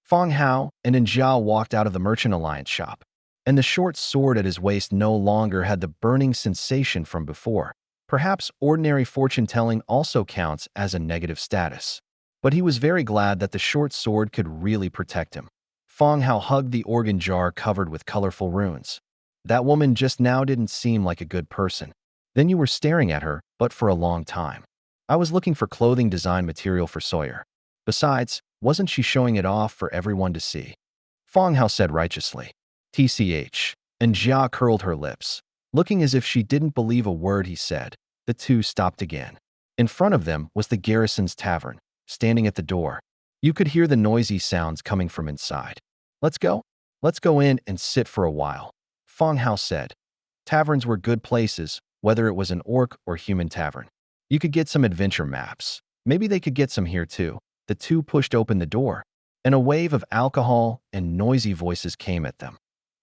Fang Hao and Jia walked out of the Merchant Alliance shop, and the short sword at his waist no longer had the burning sensation from before. Perhaps ordinary fortune-telling also counts as a negative status, but he was very glad that the short sword could really protect him. Fang Hao hugged the organ jar covered with colorful runes. "That woman just now didn't seem like a good person. Then you were staring at her, but for a long time. I was looking for clothing design material for Sawyer. Besides, wasn't she showing it off for everyone to see?" Fang Hao said righteously. "TCH. And Jia curled her lips, looking as if she didn't believe a word he said. The two stopped again. In front of them was the garrison's tavern, standing at the door. You could hear the noisy sounds coming from inside. "Let's go. Let's go in and sit for a while," Fang Hao said. Taverns were good places, whether it was an orc or human tavern. You could get some adventure maps. Maybe they could get some here too. The two pushed open the door, and a wave of alcohol and noisy voices came at them.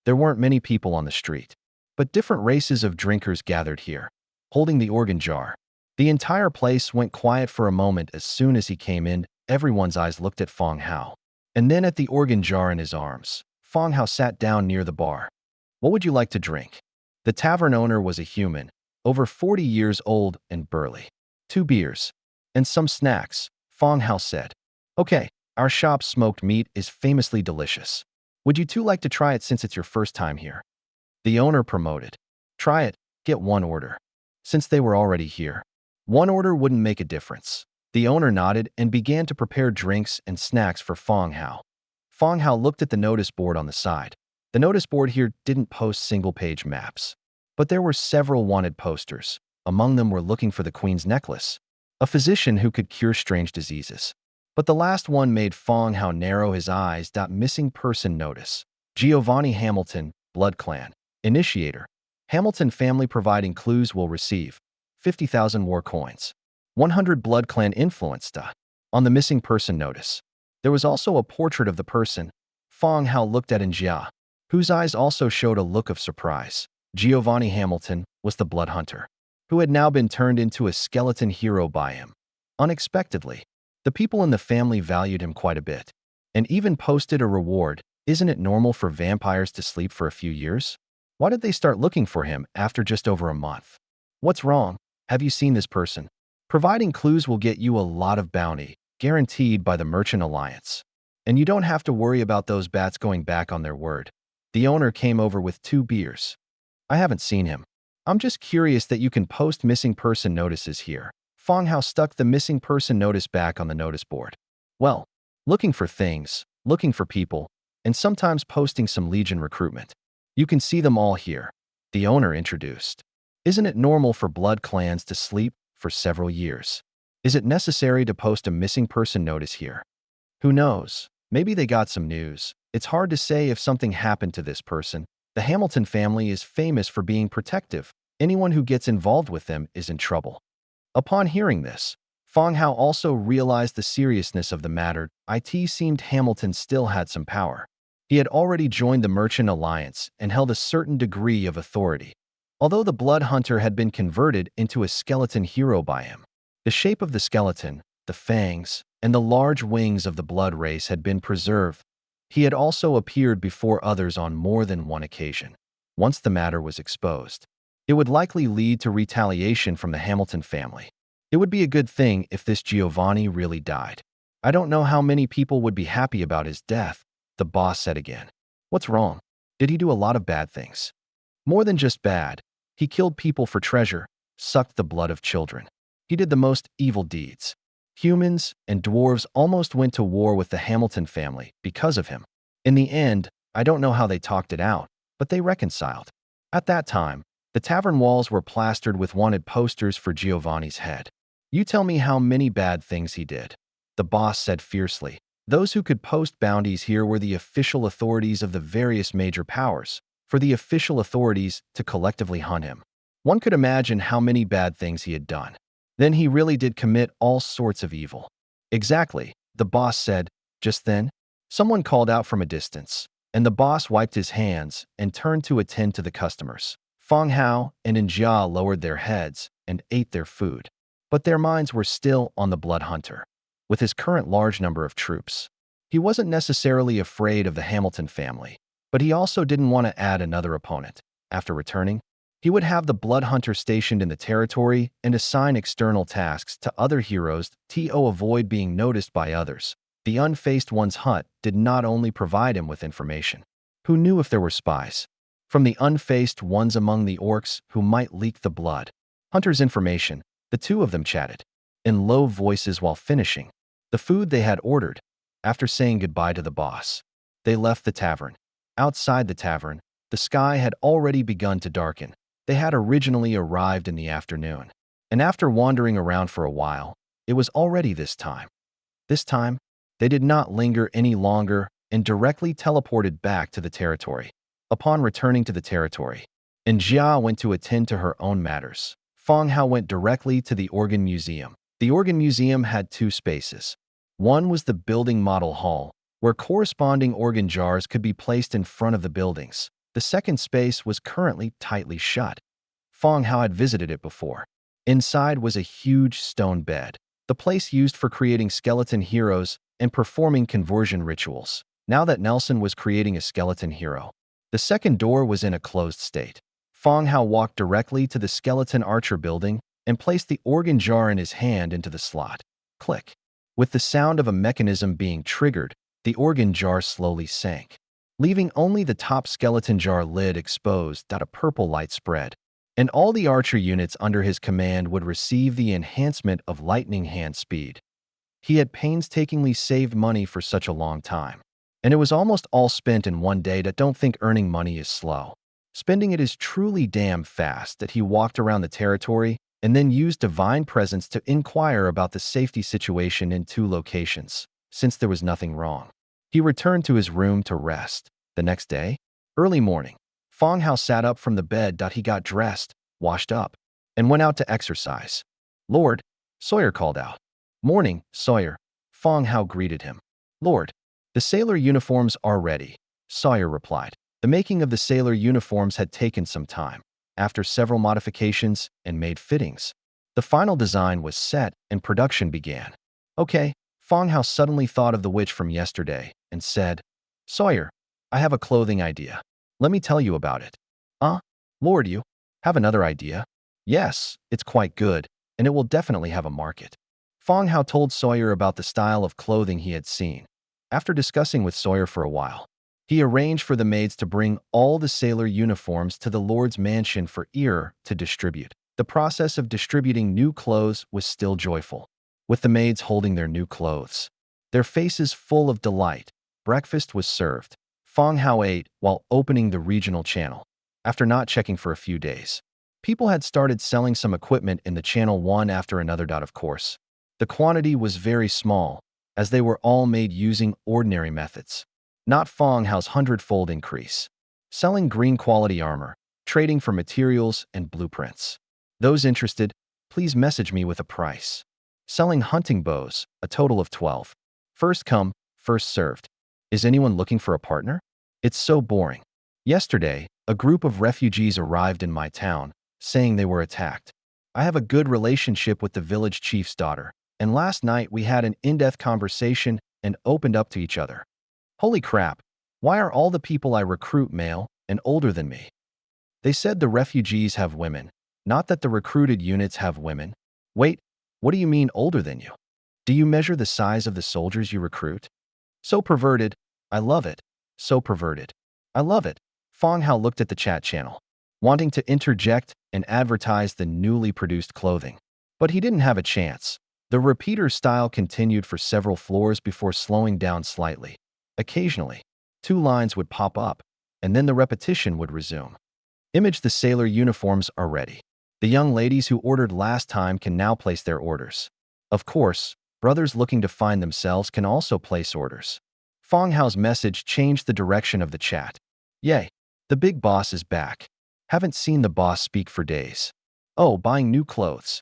There weren't many people on the street, but different races of drinkers gathered here, holding the organ jar. The entire place went quiet for a moment. As soon as he came in, everyone's eyes looked at Fang Hao, and then at the organ jar in his arms. Fang Hao sat down near the bar. What would you like to drink? The tavern owner was a human, over 40 years old and burly. 2 beers and some snacks, Fang Hao said. Okay, our shop's smoked meat is famously delicious. Would you two like to try it since it's your first time here? The owner promoted. Try it, get 1 order. Since they were already here, 1 order wouldn't make a difference. The owner nodded and began to prepare drinks and snacks for Fang Hao. Fang Hao looked at the notice board on the side. The notice board here didn't post single-page maps, but there were several wanted posters. Among them were looking for the Queen's necklace, a physician who could cure strange diseases. But the last one made Fang Hao narrow his eyes. Missing person notice. Giovanni Hamilton, Blood Clan. Initiator. Hamilton family providing clues will receive 50,000 war coins. 100 Blood Clan influence. On the missing person notice, there was also a portrait of the person. Fang Hao looked at Njia, whose eyes also showed a look of surprise. Giovanni Hamilton was the blood hunter, who had now been turned into a skeleton hero by him. Unexpectedly, the people in the family valued him quite a bit, and even posted a reward. Isn't it normal for vampires to sleep for a few years? Why did they start looking for him after just over a month? What's wrong? Have you seen this person? Providing clues will get you a lot of bounty, guaranteed by the Merchant Alliance. And you don't have to worry about those bats going back on their word. The owner came over with 2 beers. I haven't seen him. I'm just curious that you can post missing person notices here. Fang Hao stuck the missing person notice back on the notice board. Well, looking for things, looking for people, and sometimes posting some Legion recruitment. You can see them all here. The owner introduced. Isn't it normal for blood clans to sleep for several years? Is it necessary to post a missing person notice here? Who knows? Maybe they got some news. It's hard to say if something happened to this person. The Hamilton family is famous for being protective. Anyone who gets involved with them is in trouble. Upon hearing this, Fang Hao also realized the seriousness of the matter. It seemed Hamilton still had some power. He had already joined the Merchant Alliance and held a certain degree of authority. Although the blood hunter had been converted into a skeleton hero by him, the shape of the skeleton, the fangs, and the large wings of the blood race had been preserved. He had also appeared before others on more than one occasion. Once the matter was exposed, it would likely lead to retaliation from the Hamilton family. It would be a good thing if this Giovanni really died. I don't know how many people would be happy about his death, the boss said again. What's wrong? Did he do a lot of bad things? More than just bad. He killed people for treasure, sucked the blood of children. He did the most evil deeds. Humans and dwarves almost went to war with the Hamilton family because of him. In the end, I don't know how they talked it out, but they reconciled. At that time, the tavern walls were plastered with wanted posters for Giovanni's head. You tell me how many bad things he did, the boss said fiercely. Those who could post bounties here were the official authorities of the various major powers, for the official authorities to collectively hunt him. One could imagine how many bad things he had done. Then he really did commit all sorts of evil. Exactly, the boss said. Just then, someone called out from a distance, and the boss wiped his hands and turned to attend to the customers. Fang Hao and Njia lowered their heads and ate their food, but their minds were still on the blood hunter. With his current large number of troops, he wasn't necessarily afraid of the Hamilton family, but he also didn't want to add another opponent. After returning, he would have the blood hunter stationed in the territory and assign external tasks to other heroes to avoid being noticed by others. The unfaced one's hut did not only provide him with information. Who knew if there were spies? From the unfaced ones among the orcs who might leak the blood hunter's information, the two of them chatted in low voices while finishing the food they had ordered. After saying goodbye to the boss, they left the tavern. Outside the tavern, the sky had already begun to darken. They had originally arrived in the afternoon, and after wandering around for a while, it was already this time. This time, they did not linger any longer and directly teleported back to the territory. Upon returning to the territory, and Jia went to attend to her own matters. Fang Hao went directly to the organ museum. The organ museum had two spaces. One was the building model hall, where corresponding organ jars could be placed in front of the buildings. The second space was currently tightly shut. Fang Hao had visited it before. Inside was a huge stone bed, the place used for creating skeleton heroes and performing conversion rituals. Now that Nelson was creating a skeleton hero, the second door was in a closed state. Fang Hao walked directly to the skeleton archer building and placed the organ jar in his hand into the slot. Click. With the sound of a mechanism being triggered, the organ jar slowly sank, leaving only the top skeleton jar lid exposed. A purple light spread, and all the archer units under his command would receive the enhancement of lightning hand speed. He had painstakingly saved money for such a long time, and it was almost all spent in one day. Don't think earning money is slow. Spending it is truly damn fast. That he walked around the territory and then used divine presence to inquire about the safety situation in two locations. Since there was nothing wrong, he returned to his room to rest. The next day, early morning, Fang Hao sat up from the bed. He got dressed, washed up, and went out to exercise. "Lord," Sawyer called out. "Morning, Sawyer," Fang Hao greeted him. "Lord, the sailor uniforms are ready," Sawyer replied. The making of the sailor uniforms had taken some time. After several modifications and made fittings, the final design was set and production began. "Okay." Fang Hao suddenly thought of the witch from yesterday and said, "Sawyer, I have a clothing idea. Let me tell you about it." Lord, you have another idea?" "Yes, it's quite good, and it will definitely have a market." Fang Hao told Sawyer about the style of clothing he had seen. After discussing with Sawyer for a while, he arranged for the maids to bring all the sailor uniforms to the Lord's mansion for Ear to distribute. The process of distributing new clothes was still joyful, with the maids holding their new clothes, their faces full of delight. Breakfast was served. Fang Hao ate while opening the regional channel. After not checking for a few days, people had started selling some equipment in the channel one after another. Of course, the quantity was very small, as they were all made using ordinary methods. Not Fang Hao's hundredfold increase. Selling green quality armor, trading for materials and blueprints. Those interested, please message me with a price. Selling hunting bows, a total of 12. First come, first served. Is anyone looking for a partner? It's so boring. Yesterday, a group of refugees arrived in my town, saying they were attacked. I have a good relationship with the village chief's daughter, and last night we had an in-depth conversation and opened up to each other. Holy crap, why are all the people I recruit male and older than me? They said the refugees have women, not that the recruited units have women. Wait, what do you mean older than you? Do you measure the size of the soldiers you recruit? So perverted. I love it. So perverted. I love it. Fang Hao looked at the chat channel, wanting to interject and advertise the newly produced clothing. But he didn't have a chance. The repeater style continued for several floors before slowing down slightly. Occasionally, 2 lines would pop up, and then the repetition would resume. Image the sailor uniforms are ready. The young ladies who ordered last time can now place their orders. Of course, brothers looking to find themselves can also place orders. Fang Hao's message changed the direction of the chat. Yay, the big boss is back. Haven't seen the boss speak for days. Oh, buying new clothes.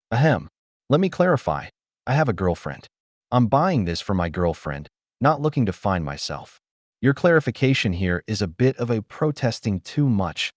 Ahem. Let me clarify. I have a girlfriend. I'm buying this for my girlfriend, not looking to find myself. Your clarification here is a bit of a protesting too much.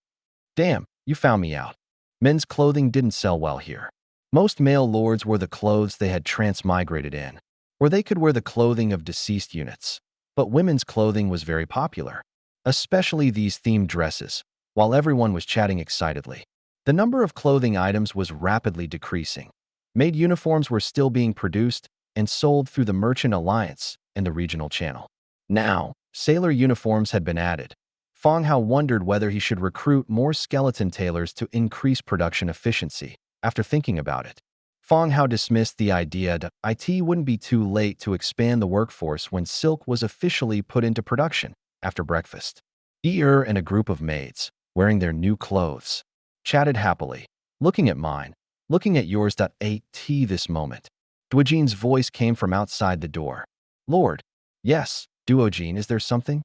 Damn, you found me out. Men's clothing didn't sell well here. Most male lords wore the clothes they had transmigrated in, or they could wear the clothing of deceased units. But women's clothing was very popular, especially these themed dresses. While everyone was chatting excitedly, the number of clothing items was rapidly decreasing. Made uniforms were still being produced and sold through the Merchant Alliance and the regional channel. Now, sailor uniforms had been added. Fang Hao wondered whether he should recruit more skeleton tailors to increase production efficiency. After thinking about it, Fang Hao dismissed the idea that it wouldn't be too late to expand the workforce when silk was officially put into production. After breakfast, Ear and a group of maids, wearing their new clothes, chatted happily. Looking at mine, looking at yours. This moment, Duojine's voice came from outside the door. Lord. Yes, Duojine, is there something?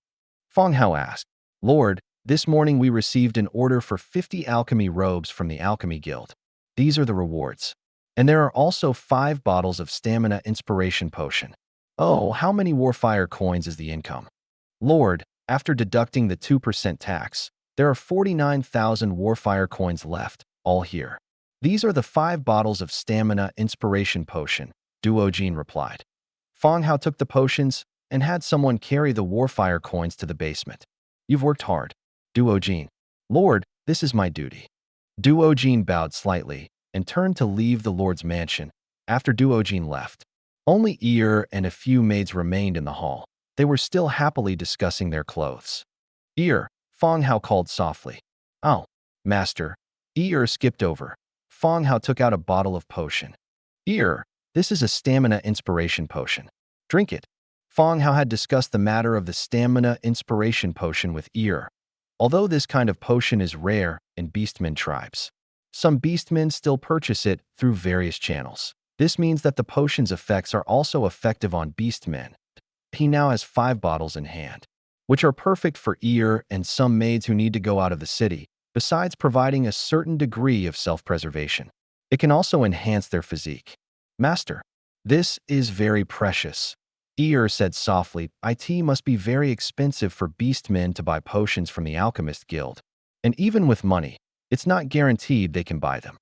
Fang Hao asked. Lord, This morning we received an order for 50 alchemy robes from the Alchemy Guild. These are the rewards. And there are also 5 bottles of stamina inspiration potion. Oh, how many warfire coins is the income? Lord, after deducting the 2% tax, there are 49,000 warfire coins left, all here. These are the 5 bottles of stamina inspiration potion, Duojin replied. Fang Hao took the potions and had someone carry the warfire coins to the basement. You've worked hard. Duojin. Lord, this is my duty. Duojin bowed slightly and turned to leave the Lord's mansion. After Duojin left, only Ear and a few maids remained in the hall. They were still happily discussing their clothes. Ear, Fang Hao called softly. Oh, master. Ear skipped over. Fang Hao took out a bottle of potion. Ear, this is a stamina inspiration potion. Drink it. Fang Hao had discussed the matter of the stamina inspiration potion with Ear. Although this kind of potion is rare in beastmen tribes, some beastmen still purchase it through various channels. This means that the potion's effects are also effective on beastmen. He now has 5 bottles in hand, which are perfect for Ear and some maids who need to go out of the city, besides providing a certain degree of self-preservation. It can also enhance their physique. Master, this is very precious. Ear said softly, it must be very expensive for beastmen to buy potions from the Alchemist Guild. And even with money, it's not guaranteed they can buy them.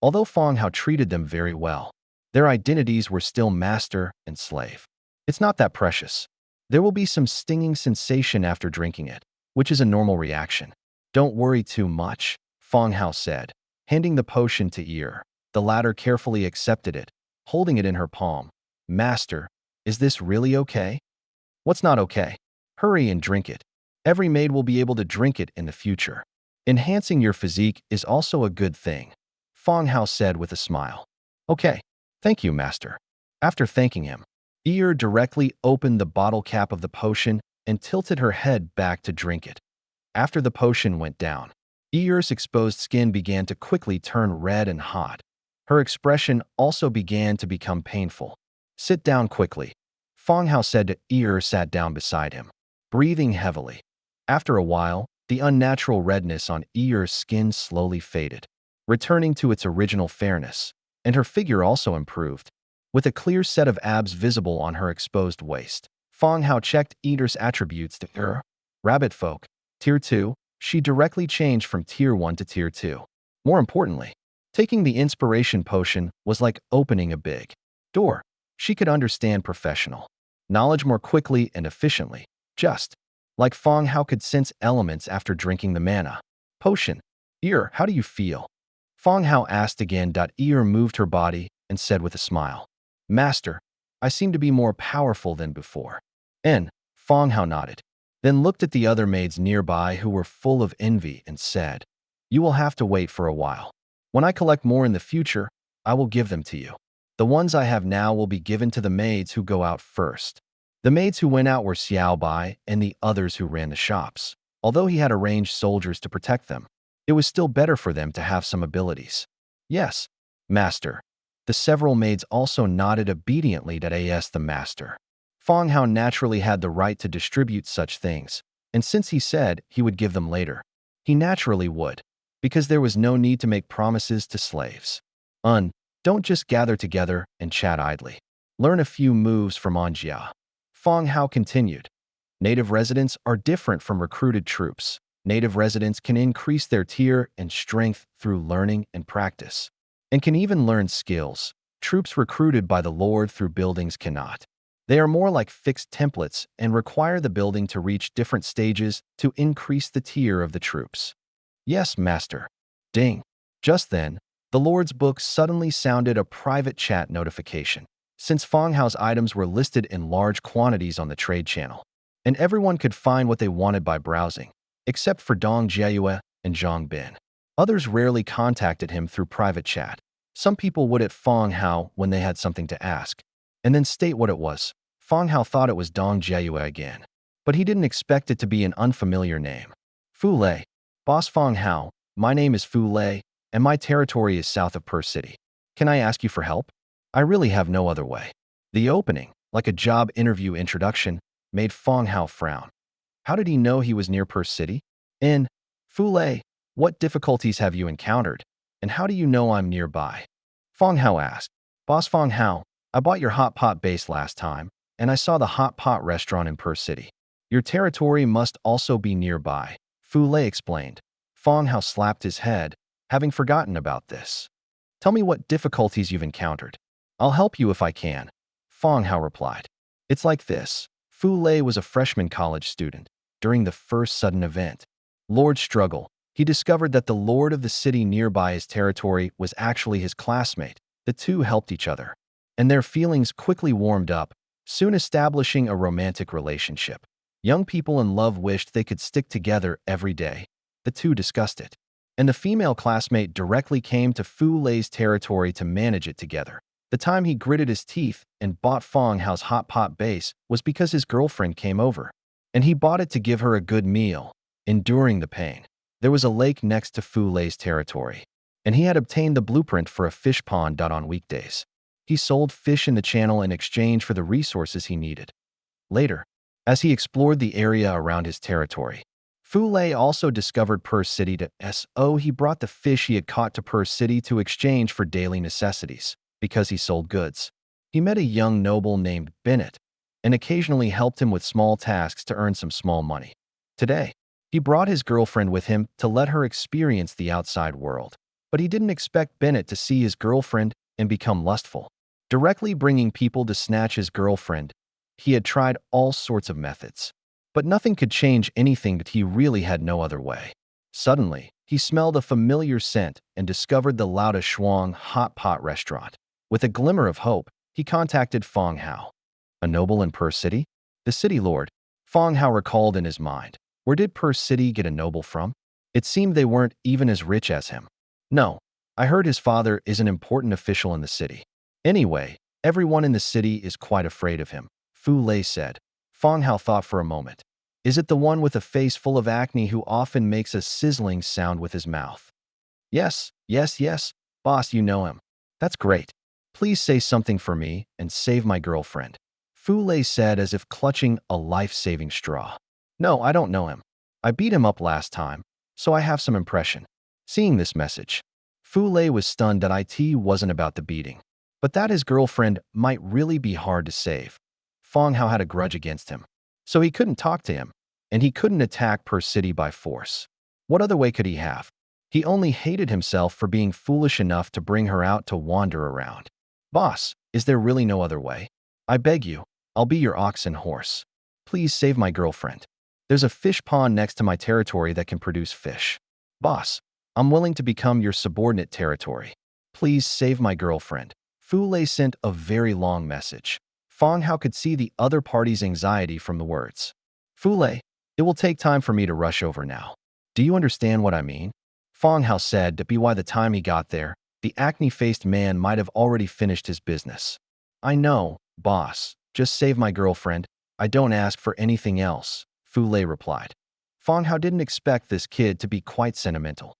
Although Fang Hao treated them very well, their identities were still master and slave. It's not that precious. There will be some stinging sensation after drinking it, which is a normal reaction. Don't worry too much, Fang Hao said, handing the potion to Ear. The latter carefully accepted it, holding it in her palm. Master, is this really okay? What's not okay? Hurry and drink it. Every maid will be able to drink it in the future. Enhancing your physique is also a good thing, Fang Hao said with a smile. Okay, thank you, master. After thanking him, Ear directly opened the bottle cap of the potion and tilted her head back to drink it. After the potion went down, Ear's exposed skin began to quickly turn red and hot. Her expression also began to become painful. Sit down quickly, Fang Hao said to Ear sat down beside him, breathing heavily. After a while, the unnatural redness on Ear's skin slowly faded, returning to its original fairness, and her figure also improved, with a clear set of abs visible on her exposed waist. Fang Hao checked Ear's attributes to Rabbit Folk, Tier 2. She directly changed from Tier 1 to Tier 2. More importantly, taking the inspiration potion was like opening a big door. She could understand professional knowledge more quickly and efficiently, just like Fang Hao could sense elements after drinking the mana potion. Ear, how do you feel? Fang Hao asked again. Ear moved her body and said with a smile, Master, I seem to be more powerful than before. Fang Hao nodded, then looked at the other maids nearby who were full of envy and said, You will have to wait for a while. When I collect more in the future, I will give them to you. The ones I have now will be given to the maids who go out first. The maids who went out were Xiao Bai and the others who ran the shops. Although he had arranged soldiers to protect them, it was still better for them to have some abilities. Yes, master. The several maids also nodded obediently to as the master. Fang Hao naturally had the right to distribute such things, and since he said he would give them later, he naturally would, because there was no need to make promises to slaves. Don't just gather together and chat idly. Learn a few moves from Anjia. Fang Hao continued. Native residents are different from recruited troops. Native residents can increase their tier and strength through learning and practice, and can even learn skills troops recruited by the Lord through buildings cannot. They are more like fixed templates and require the building to reach different stages to increase the tier of the troops. Yes, master. Ding. Just then, the Lord's book suddenly sounded a private chat notification. Since Fang Hao's items were listed in large quantities on the trade channel, and everyone could find what they wanted by browsing, except for Dong Jiayue and Zhang Bin. Others rarely contacted him through private chat. Some people would at Fang Hao when they had something to ask, and then state what it was. Fang Hao thought it was Dong Jiayue again, but he didn't expect it to be an unfamiliar name. Fu Lei. Boss Fang Hao, my name is Fu Lei, and my territory is south of Per City. Can I ask you for help? I really have no other way. The opening, like a job interview introduction, made Fang Hao frown. How did he know he was near Per City? In Fule, what difficulties have you encountered, and how do you know I'm nearby? Fang Hao asked. Boss Fang Hao, I bought your hot pot base last time, and I saw the hot pot restaurant in Per City. Your territory must also be nearby, Fule explained. Fang Hao slapped his head, having forgotten about this. Tell me what difficulties you've encountered. I'll help you if I can, Fang Hao replied. It's like this. Fule was a freshman college student. During the first sudden event, Lord Struggle, he discovered that the lord of the city nearby his territory was actually his classmate. The two helped each other, and their feelings quickly warmed up, soon establishing a romantic relationship. Young people in love wished they could stick together every day. The two discussed it, and the female classmate directly came to Fulei's territory to manage it together. The time he gritted his teeth and bought Fang Hao's hot pot base was because his girlfriend came over, and he bought it to give her a good meal. Enduring the pain, there was a lake next to Fulei's territory, and he had obtained the blueprint for a fish pond on weekdays. He sold fish in the channel in exchange for the resources he needed. Later, as he explored the area around his territory, Fule also discovered Per City he brought the fish he had caught to Per City to exchange for daily necessities. Because he sold goods, he met a young noble named Bennett and occasionally helped him with small tasks to earn some small money. Today, he brought his girlfriend with him to let her experience the outside world, but he didn't expect Bennett to see his girlfriend and become lustful, directly bringing people to snatch his girlfriend. He had tried all sorts of methods, but nothing could change anything that he really had no other way. Suddenly, he smelled a familiar scent and discovered the Lauda Shuang hot pot restaurant. With a glimmer of hope, he contacted Fang Hao. A noble in Per City? The city lord, Fang Hao recalled in his mind. Where did Per City get a noble from? It seemed they weren't even as rich as him. No, I heard his father is an important official in the city. Anyway, everyone in the city is quite afraid of him, Fule said. Fang Hao thought for a moment. Is it the one with a face full of acne who often makes a sizzling sound with his mouth? Yes, boss, you know him. That's great. Please say something for me and save my girlfriend, Fule said as if clutching a life-saving straw. No, I don't know him. I beat him up last time, so I have some impression. Seeing this message, Fule was stunned that it wasn't about the beating, but that his girlfriend might really be hard to save. Fang Hao had a grudge against him, so he couldn't talk to him, and he couldn't attack Per City by force. What other way could he have? He only hated himself for being foolish enough to bring her out to wander around. Boss, is there really no other way? I beg you, I'll be your ox and horse. Please save my girlfriend. There's a fish pond next to my territory that can produce fish. Boss, I'm willing to become your subordinate territory. Please save my girlfriend. Fule sent a very long message. Fang Hao could see the other party's anxiety from the words. Fule, it will take time for me to rush over now. Do you understand what I mean? Fang Hao said that by the time he got there, the acne-faced man might have already finished his business. I know, boss. Just save my girlfriend. I don't ask for anything else, Fule replied. Fang Hao didn't expect this kid to be quite sentimental.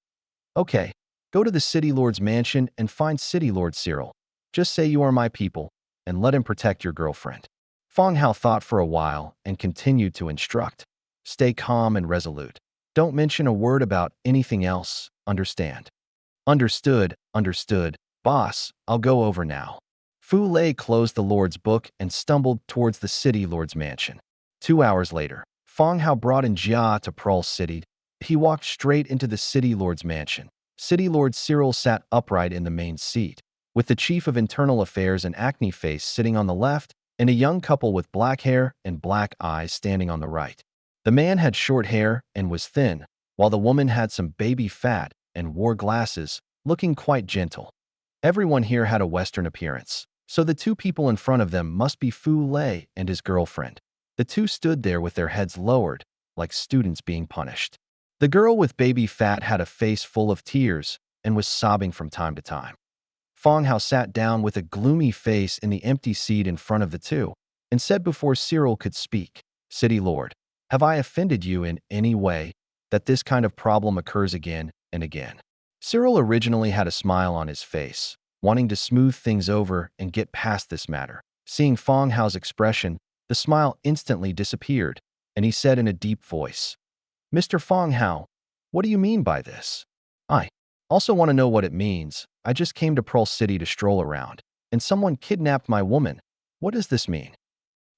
Okay, go to the City Lord's mansion and find City Lord Cyril. Just say you are my people, and let him protect your girlfriend. Fang Hao thought for a while and continued to instruct. Stay calm and resolute. Don't mention a word about anything else, understand? Understood, boss, I'll go over now. Fule closed the Lord's book and stumbled towards the City Lord's mansion. 2 hours later, Fang Hao brought in Jia to Pearl City. He walked straight into the City Lord's mansion. City Lord Cyril sat upright in the main seat, with the Chief of Internal Affairs and Acne Face sitting on the left, and a young couple with black hair and black eyes standing on the right. The man had short hair and was thin, while the woman had some baby fat and wore glasses, looking quite gentle. Everyone here had a Western appearance, so the two people in front of them must be Fule and his girlfriend. The two stood there with their heads lowered, like students being punished. The girl with baby fat had a face full of tears and was sobbing from time to time. Fang Hao sat down with a gloomy face in the empty seat in front of the two and said before Cyril could speak, City Lord, have I offended you in any way that this kind of problem occurs again and again? Cyril originally had a smile on his face, wanting to smooth things over and get past this matter. Seeing Fang Hao's expression, the smile instantly disappeared, and he said in a deep voice, Mr. Fang Hao, what do you mean by this? I also want to know what it means. I just came to Pearl City to stroll around, and someone kidnapped my woman. What does this mean?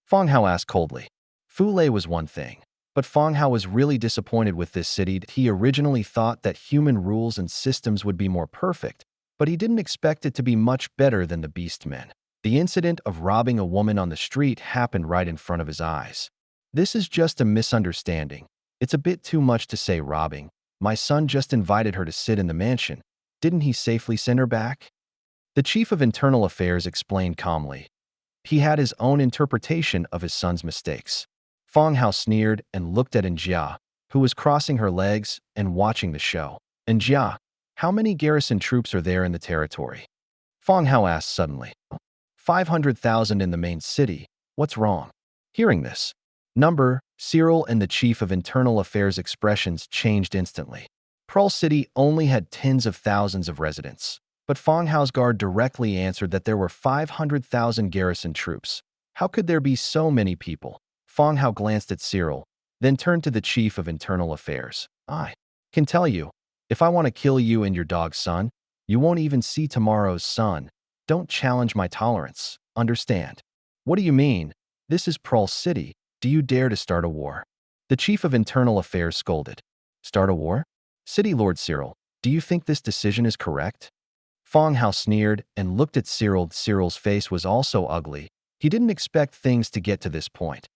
Fang Hao asked coldly. Fu Lei was one thing, but Fang Hao was really disappointed with this city. He originally thought that human rules and systems would be more perfect, but he didn't expect it to be much better than the Beastmen. The incident of robbing a woman on the street happened right in front of his eyes. This is just a misunderstanding. It's a bit too much to say robbing. My son just invited her to sit in the mansion. Didn't he safely send her back? The chief of internal affairs explained calmly. He had his own interpretation of his son's mistakes. Fang Hao sneered and looked at Njia, who was crossing her legs and watching the show. Njia, how many garrison troops are there in the territory? Fang Hao asked suddenly. 500,000 in the main city. What's wrong? Hearing this Cyril and the chief of internal affairs' expressions changed instantly. Pearl City only had tens of thousands of residents, but Fang Hao's guard directly answered that there were 500,000 garrison troops. How could there be so many people? Fang Hao glanced at Cyril, then turned to the chief of internal affairs. I can tell you, if I want to kill you and your dog's son, you won't even see tomorrow's sun. Don't challenge my tolerance. Understand? What do you mean? This is Pearl City. Do you dare to start a war? The chief of internal affairs scolded. Start a war? City Lord Cyril, do you think this decision is correct? Fang Hao sneered and looked at Cyril. Cyril's face was also ugly. He didn't expect things to get to this point.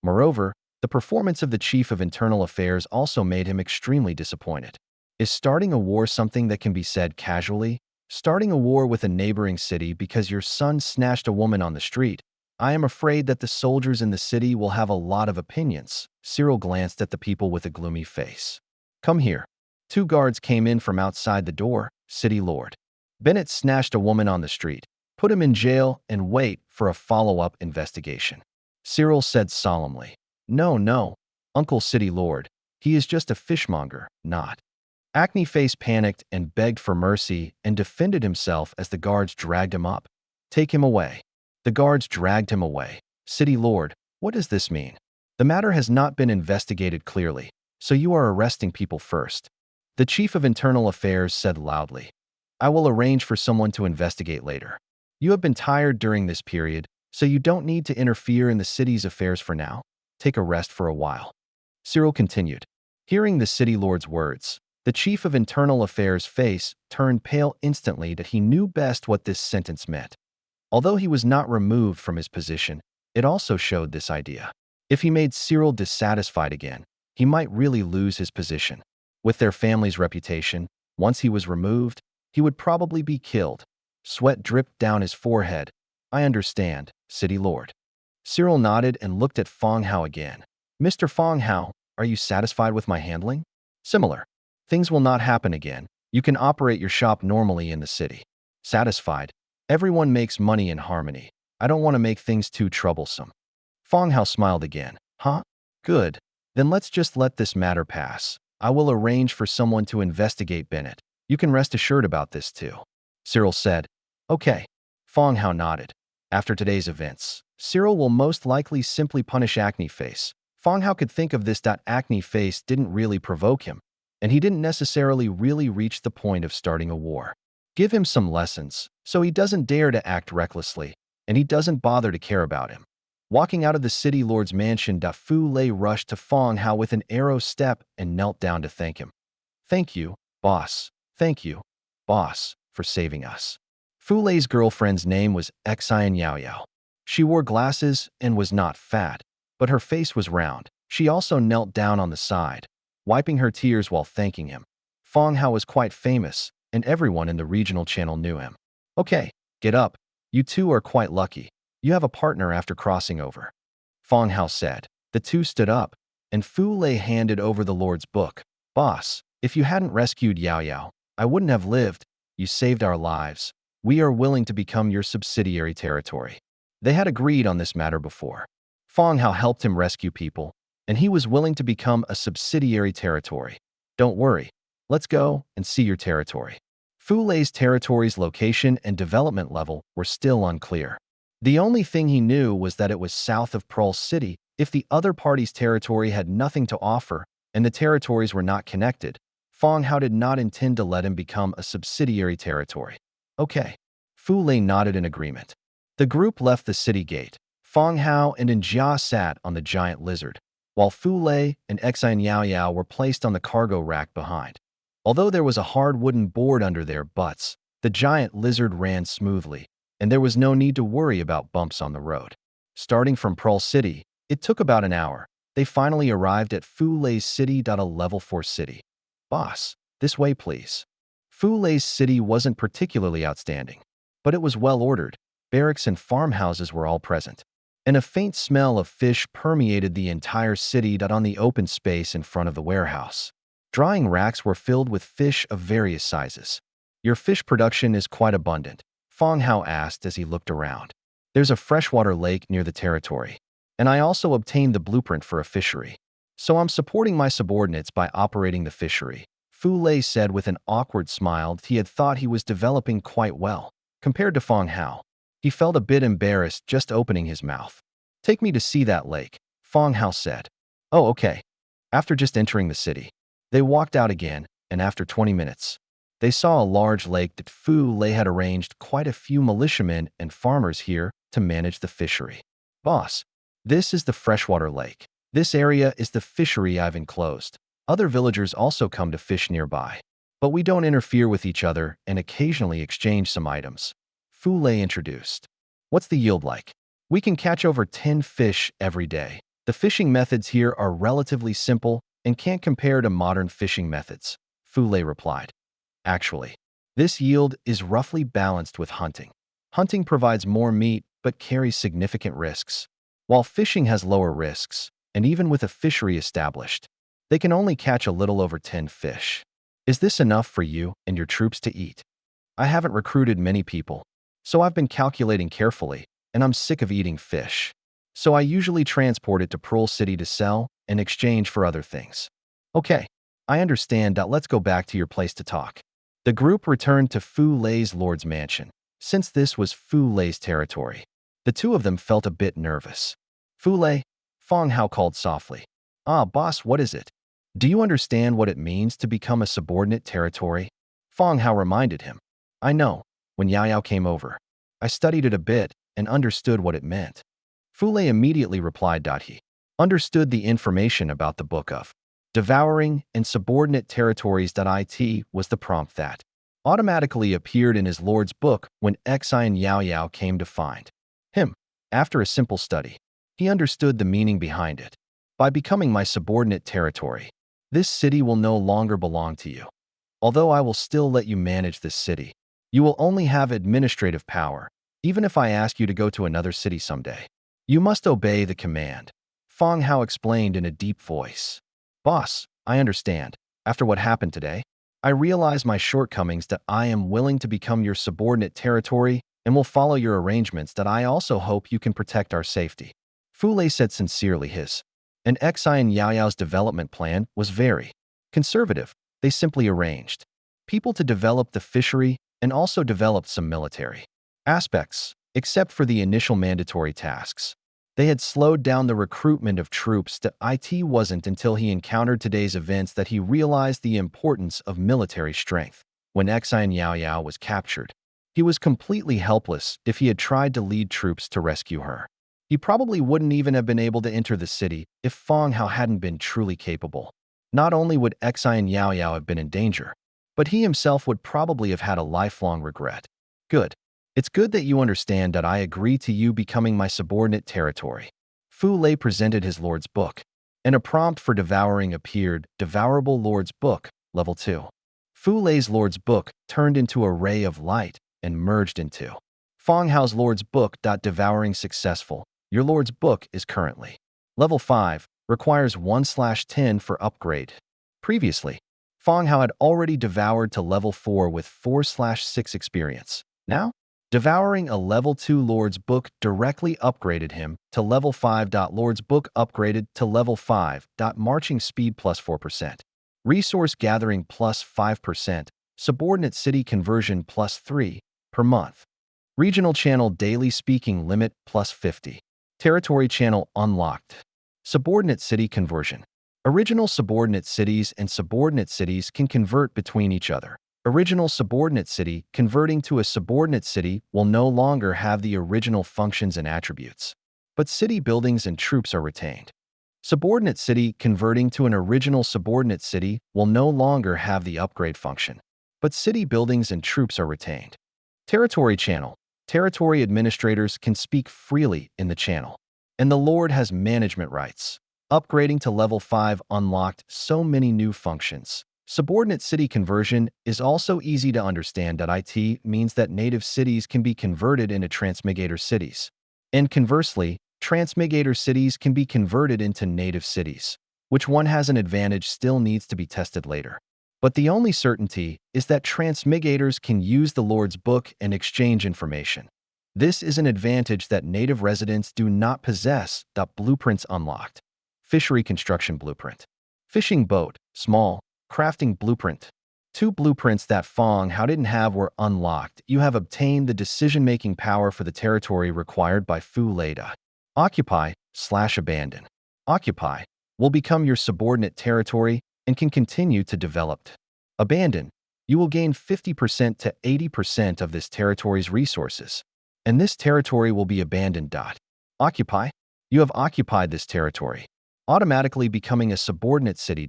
Moreover, the performance of the chief of internal affairs also made him extremely disappointed. Is starting a war something that can be said casually? Starting a war with a neighboring city because your son snatched a woman on the street? I am afraid that the soldiers in the city will have a lot of opinions. Cyril glanced at the people with a gloomy face. Come here. 2 guards came in from outside the door. City Lord Bennett snatched a woman on the street. Put him in jail and wait for a follow-up investigation. Cyril said solemnly. No, Uncle City Lord. He is just a fishmonger, not. Acne Face panicked and begged for mercy and defended himself as the guards dragged him up. Take him away. The guards dragged him away. City Lord, what does this mean? The matter has not been investigated clearly, so you are arresting people first. The chief of internal affairs said loudly. I will arrange for someone to investigate later. You have been tired during this period, so you don't need to interfere in the city's affairs for now. Take a rest for a while. Cyril continued. Hearing the city lord's words, the chief of internal affairs' face turned pale instantly that he knew best what this sentence meant. Although he was not removed from his position, it also showed this idea. If he made Cyril dissatisfied again, he might really lose his position. With their family's reputation, once he was removed, he would probably be killed. Sweat dripped down his forehead. I understand, City Lord. Cyril nodded and looked at Fang Hao again. Mr. Fang Hao, are you satisfied with my handling? Similar. Things will not happen again. You can operate your shop normally in the city. Satisfied. Everyone makes money in harmony. I don't want to make things too troublesome. Fang Hao smiled again. Huh? Good. Then let's just let this matter pass. I will arrange for someone to investigate Bennett. You can rest assured about this too. Cyril said. Okay. Fang Hao nodded. After today's events, Cyril will most likely simply punish Acne Face. Fang Hao could think of this. Acne Face didn't really provoke him, and he didn't necessarily really reach the point of starting a war. Give him some lessons, so he doesn't dare to act recklessly, and he doesn't bother to care about him. Walking out of the city lord's mansion, Fu Lei rushed to Fang Hao with an arrow step and knelt down to thank him. Thank you, boss. Thank you, boss, for saving us. Fu Lei's girlfriend's name was Xian Yao Yao. She wore glasses and was not fat, but her face was round. She also knelt down on the side, wiping her tears while thanking him. Fang Hao was quite famous, and everyone in the regional channel knew him. Okay, get up. You two are quite lucky. You have a partner after crossing over. Fang Hao said. The two stood up, and Fu Lei handed over the Lord's book. Boss, if you hadn't rescued Yao Yao, I wouldn't have lived. You saved our lives. We are willing to become your subsidiary territory. They had agreed on this matter before. Fang Hao helped him rescue people, and he was willing to become a subsidiary territory. Don't worry. Let's go and see your territory. Fu Lei's territory's location and development level were still unclear. The only thing he knew was that it was south of Pearl City. If the other party's territory had nothing to offer, and the territories were not connected, Fang Hao did not intend to let him become a subsidiary territory. Okay. Fu Lei nodded in agreement. The group left the city gate. Fang Hao and Jia sat on the giant lizard, while Fu Lei and Xi Yao Yao were placed on the cargo rack behind. Although there was a hard wooden board under their butts, the giant lizard ran smoothly, and there was no need to worry about bumps on the road. Starting from Pearl City, it took about an hour. They finally arrived at Fu Lei's city. A level 4 city. Boss, this way please. Fu Lei's city wasn't particularly outstanding, but it was well ordered. Barracks and farmhouses were all present, and a faint smell of fish permeated the entire city. On the open space in front of the warehouse, drying racks were filled with fish of various sizes. Your fish production is quite abundant, Fang Hao asked as he looked around. There's a freshwater lake near the territory, and I also obtained the blueprint for a fishery. So I'm supporting my subordinates by operating the fishery, Fu Lei said with an awkward smile. He had thought he was developing quite well. Compared to Fang Hao, he felt a bit embarrassed just opening his mouth. Take me to see that lake, Fang Hao said. Oh, okay. After just entering the city, they walked out again, and after 20 minutes, they saw a large lake that Fu Lei had arranged quite a few militiamen and farmers here to manage the fishery. Boss, this is the freshwater lake. This area is the fishery I've enclosed. Other villagers also come to fish nearby, but we don't interfere with each other and occasionally exchange some items, Fu Lei introduced. What's the yield like? We can catch over 10 fish every day. The fishing methods here are relatively simple and can't compare to modern fishing methods, Fu Lei replied. Actually, this yield is roughly balanced with hunting. Hunting provides more meat but carries significant risks, while fishing has lower risks, and even with a fishery established, they can only catch a little over 10 fish. Is this enough for you and your troops to eat? I haven't recruited many people, so I've been calculating carefully, and I'm sick of eating fish. So I usually transport it to Pearl City to sell in exchange for other things. Okay, I understand. Let's go back to your place to talk. The group returned to Fu Lei's lord's mansion. Since this was Fu Lei's territory, the two of them felt a bit nervous. Fu Lei, Fang Hao called softly. Ah, boss, what is it? Do you understand what it means to become a subordinate territory? Fang Hao reminded him. I know. When Yao Yao came over, I studied it a bit and understood what it meant. Fu Lei immediately replied. He understood the information about the book of devouring and subordinate territories. It was the prompt that automatically appeared in his lord's book when Xi and Yao Yao came to find him. After a simple study, he understood the meaning behind it. By becoming my subordinate territory, this city will no longer belong to you. Although I will still let you manage this city, you will only have administrative power. Even if I ask you to go to another city someday, you must obey the command, Fang Hao explained in a deep voice. Boss, I understand. After what happened today, I realize my shortcomings. I am willing to become your subordinate territory and will follow your arrangements. I also hope you can protect our safety, Fu Lei said sincerely. And Xi and Yao Yao's development plan was very conservative. They simply arranged people to develop the fishery and also developed some military aspects, except for the initial mandatory tasks. They had slowed down the recruitment of troops. It wasn't until he encountered today's events that he realized the importance of military strength. When Xi and Yao Yao was captured, he was completely helpless. If he had tried to lead troops to rescue her, he probably wouldn't even have been able to enter the city if Fang Hao hadn't been truly capable. Not only would Xi and Yao Yao have been in danger, but he himself would probably have had a lifelong regret. Good. It's good that you understand that I agree to you becoming my subordinate territory. Fu Lei presented his lord's book, and a prompt for devouring appeared. Devourable Lord's Book, Level 2. Fu Lei's lord's book turned into a ray of light and merged into Fang Hao's lord's book. Devouring successful. Your lord's book is currently Level 5, requires 1/10 for upgrade. Previously, Fang Hao had already devoured to Level 4 with 4/6 experience. Now, devouring a Level 2 Lord's Book directly upgraded him to Level 5. Lord's Book upgraded to Level 5. Marching speed plus 4%. Resource gathering plus 5%. Subordinate city conversion plus 3 per month. Regional channel daily speaking limit plus 50. Territory channel unlocked. Subordinate city conversion. Original subordinate cities and subordinate cities can convert between each other. Original subordinate city converting to a subordinate city will no longer have the original functions and attributes, but city buildings and troops are retained. Subordinate city converting to an original subordinate city will no longer have the upgrade function, but city buildings and troops are retained. Territory channel. Territory administrators can speak freely in the channel, and the Lord has management rights. Upgrading to level 5 unlocked so many new functions. Subordinate city conversion is also easy to understand. It means that native cities can be converted into transmigrator cities. And conversely, transmigrator cities can be converted into native cities. Which one has an advantage still needs to be tested later. But the only certainty is that transmigrators can use the Lord's book and exchange information. This is an advantage that native residents do not possess. Blueprints unlocked. Fishery construction blueprint. Fishing boat, small, crafting blueprint. 2 blueprints that Fang Hao didn't have were unlocked. You have obtained the decision-making power for the territory required by Fu Leda. Occupy/abandon. Occupy will become your subordinate territory and can continue to develop. Abandon, you will gain 50% to 80% of this territory's resources, and this territory will be abandoned. Occupy, you have occupied this territory, automatically becoming a subordinate city.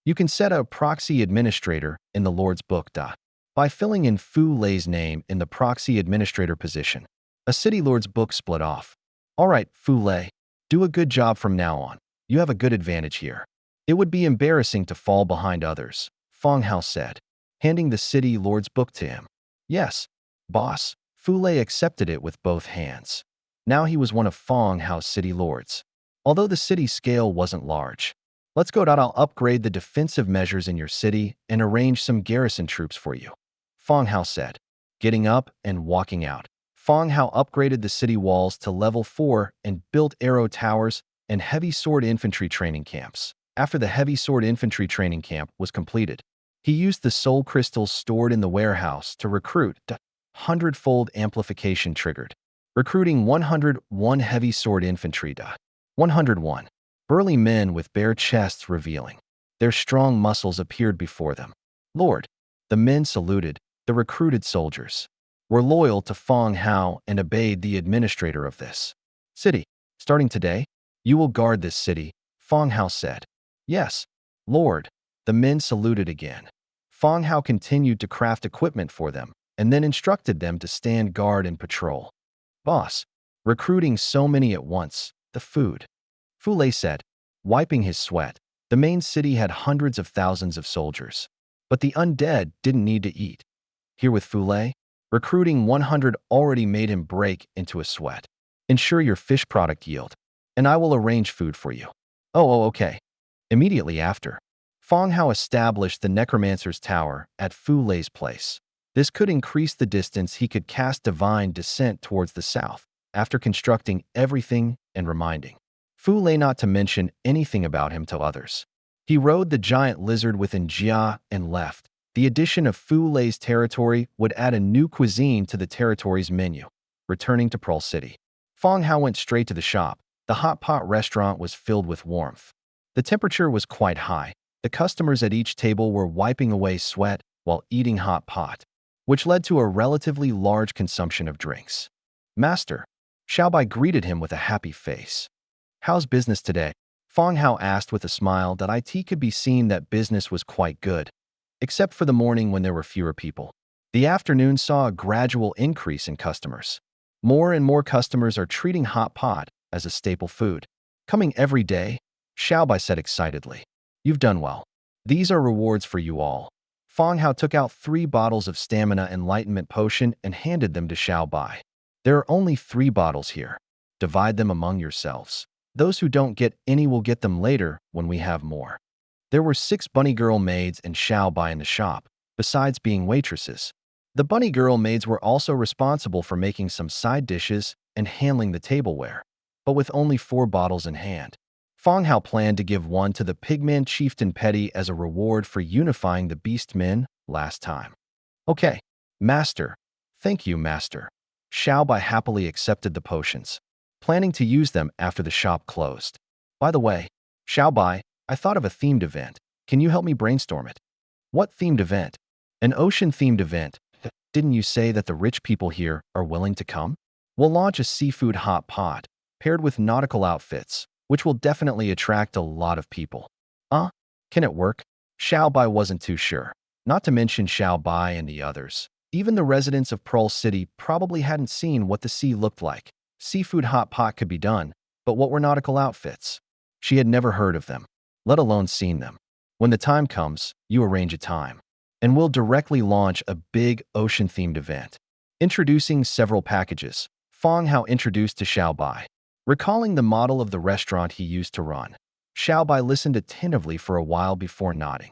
You can set a proxy administrator in the Lord's book. By filling in Fu Lei's name in the proxy administrator position, a city lord's book split off. Alright, Fu Lei, do a good job from now on. You have a good advantage here. It would be embarrassing to fall behind others, Fang Hao said, handing the city lord's book to him. Yes, boss. Fu Lei accepted it with both hands. Now he was one of Fang Hao's city lords. Although the city scale wasn't large. Let's go. I'll upgrade the defensive measures in your city and arrange some garrison troops for you, Fang Hao said, getting up and walking out. Fang Hao upgraded the city walls to level 4 and built arrow towers and heavy sword infantry training camps. After the heavy sword infantry training camp was completed, he used the soul crystals stored in the warehouse to recruit. Hundredfold amplification triggered, recruiting 101 heavy sword infantry. 101 burly men with bare chests revealing. Their strong muscles appeared before them. Lord, the men saluted. The recruited soldiers were loyal to Fang Hao and obeyed the administrator of this city. Starting today, you will guard this city, Fang Hao said. Yes, Lord. The men saluted again. Fang Hao continued to craft equipment for them and then instructed them to stand guard and patrol. Boss, recruiting so many at once, the food. Fu Lei said, wiping his sweat. The main city had hundreds of thousands of soldiers, but the undead didn't need to eat. Here with Fu Lei, recruiting 100 already made him break into a sweat. Ensure your fish product yield, and I will arrange food for you. Okay. Immediately after, Fang Hao established the Necromancer's Tower at Fu Lei's place. This could increase the distance he could cast divine descent towards the south, after constructing everything and reminding Fu Lei not to mention anything about him to others. He rode the giant lizard within Jia and left. The addition of Fu Lei's territory would add a new cuisine to the territory's menu. Returning to Pearl City, Fang Hao went straight to the shop. The hot pot restaurant was filled with warmth. The temperature was quite high. The customers at each table were wiping away sweat while eating hot pot, which led to a relatively large consumption of drinks. Master, Xiaobai greeted him with a happy face. How's business today? Fang Hao asked with a smile. It could be seen that business was quite good, except for the morning when there were fewer people. The afternoon saw a gradual increase in customers. More and more customers are treating hot pot as a staple food. Coming every day, Xiaobai said excitedly. You've done well. These are rewards for you all. Fang Hao took out 3 bottles of stamina enlightenment potion and handed them to Xiaobai. There are only 3 bottles here. Divide them among yourselves. Those who don't get any will get them later when we have more. There were 6 bunny girl maids and Xiaobai in the shop, besides being waitresses. The bunny girl maids were also responsible for making some side dishes and handling the tableware, but with only 4 bottles in hand. Fang Hao planned to give one to the pigman chieftain Petty as a reward for unifying the beast men last time. Okay, Master. Thank you, Master. Xiaobai happily accepted the potions, planning to use them after the shop closed. By the way, Xiaobai, I thought of a themed event. Can you help me brainstorm it? What themed event? An ocean-themed event. Didn't you say that the rich people here are willing to come? We'll launch a seafood hot pot, paired with nautical outfits, which will definitely attract a lot of people. Can it work? Xiao Bai wasn't too sure. Not to mention Xiao Bai and the others. Even the residents of Pearl City probably hadn't seen what the sea looked like. Seafood hot pot could be done, but what were nautical outfits? She had never heard of them, let alone seen them. When the time comes, you arrange a time, and we'll directly launch a big ocean-themed event. Introducing several packages, Fang Hao introduced to Xiao Bai. Recalling the model of the restaurant he used to run, Xiao Bai listened attentively for a while before nodding.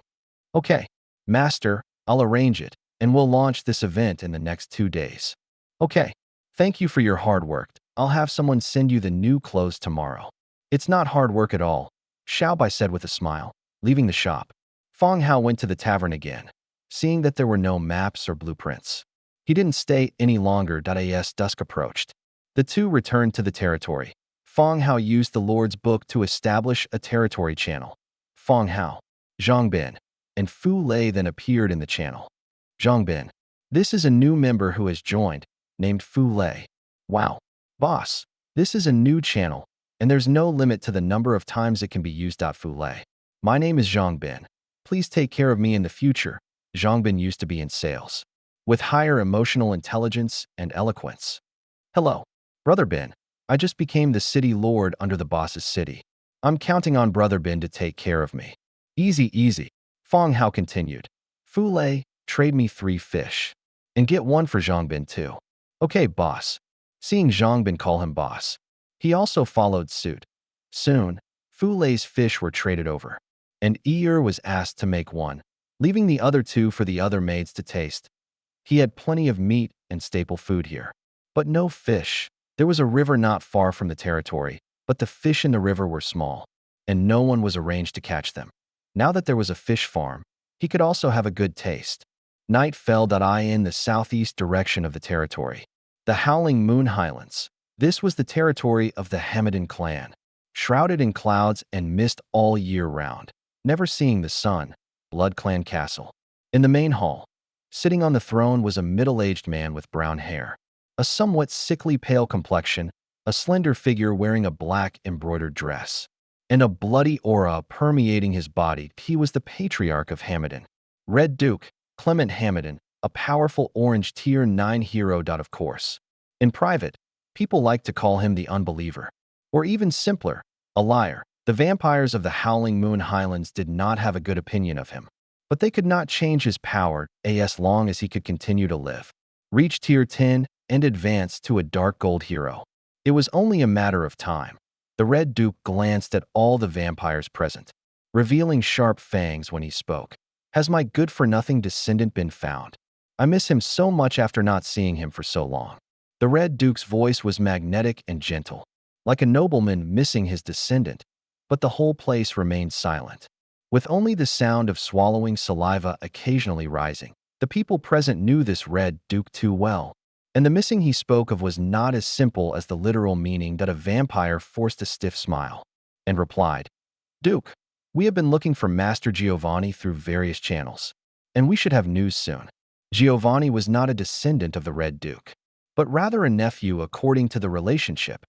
Okay, Master, I'll arrange it, and we'll launch this event in the next 2 days. Okay, thank you for your hard work. I'll have someone send you the new clothes tomorrow. It's not hard work at all, Xiao Bai said with a smile. Leaving the shop, Fang Hao went to the tavern again, seeing that there were no maps or blueprints. He didn't stay any longer. As dusk approached, the two returned to the territory. Fang Hao used the Lord's Book to establish a territory channel. Fang Hao, Zhang Bin, and Fu Lei then appeared in the channel. Zhang Bin, this is a new member who has joined, named Fu Lei. Wow, boss, this is a new channel, and there's no limit to the number of times it can be used. Fu Lei, my name is Zhang Bin. Please take care of me in the future. Zhang Bin used to be in sales, with higher emotional intelligence and eloquence. Hello, Brother Bin. I just became the city lord under the boss's city. I'm counting on Brother Bin to take care of me. Easy, easy, Fang Hao continued. Fu Lei, trade me 3 fish. And get 1 for Zhang Bin too. Okay, boss. Seeing Zhang Bin call him boss, he also followed suit. Soon, Fu Lei's fish were traded over, and Ear was asked to make 1, leaving the other 2 for the other maids to taste. He had plenty of meat and staple food here, but no fish. There was a river not far from the territory, but the fish in the river were small, and no one was arranged to catch them. Now that there was a fish farm, he could also have a good taste. Night fell in the southeast direction of the territory. The Howling Moon Highlands. This was the territory of the Hamadan clan, shrouded in clouds and mist all year round, never seeing the sun. Blood Clan Castle. In the main hall, sitting on the throne was a middle-aged man with brown hair, a somewhat sickly pale complexion, a slender figure wearing a black embroidered dress, and a bloody aura permeating his body. He was the patriarch of Hamadan, Red Duke Clement Hamadan, a powerful orange tier 9 hero. Of course, in private, people like to call him the Unbeliever, or even simpler, a liar. The vampires of the Howling Moon Highlands did not have a good opinion of him, but they could not change his power as long as he could continue to live. Reach tier 10 and advance to a dark gold hero. It was only a matter of time. The Red Duke glanced at all the vampires present, revealing sharp fangs when he spoke. Has my good-for-nothing descendant been found? I miss him so much after not seeing him for so long. The Red Duke's voice was magnetic and gentle, like a nobleman missing his descendant, but the whole place remained silent, with only the sound of swallowing saliva occasionally rising. The people present knew this Red Duke too well, and the missing he spoke of was not as simple as the literal meaning. A vampire forced a stiff smile and replied, Duke, we have been looking for Master Giovanni through various channels, and we should have news soon. Giovanni was not a descendant of the Red Duke, but rather a nephew according to the relationship.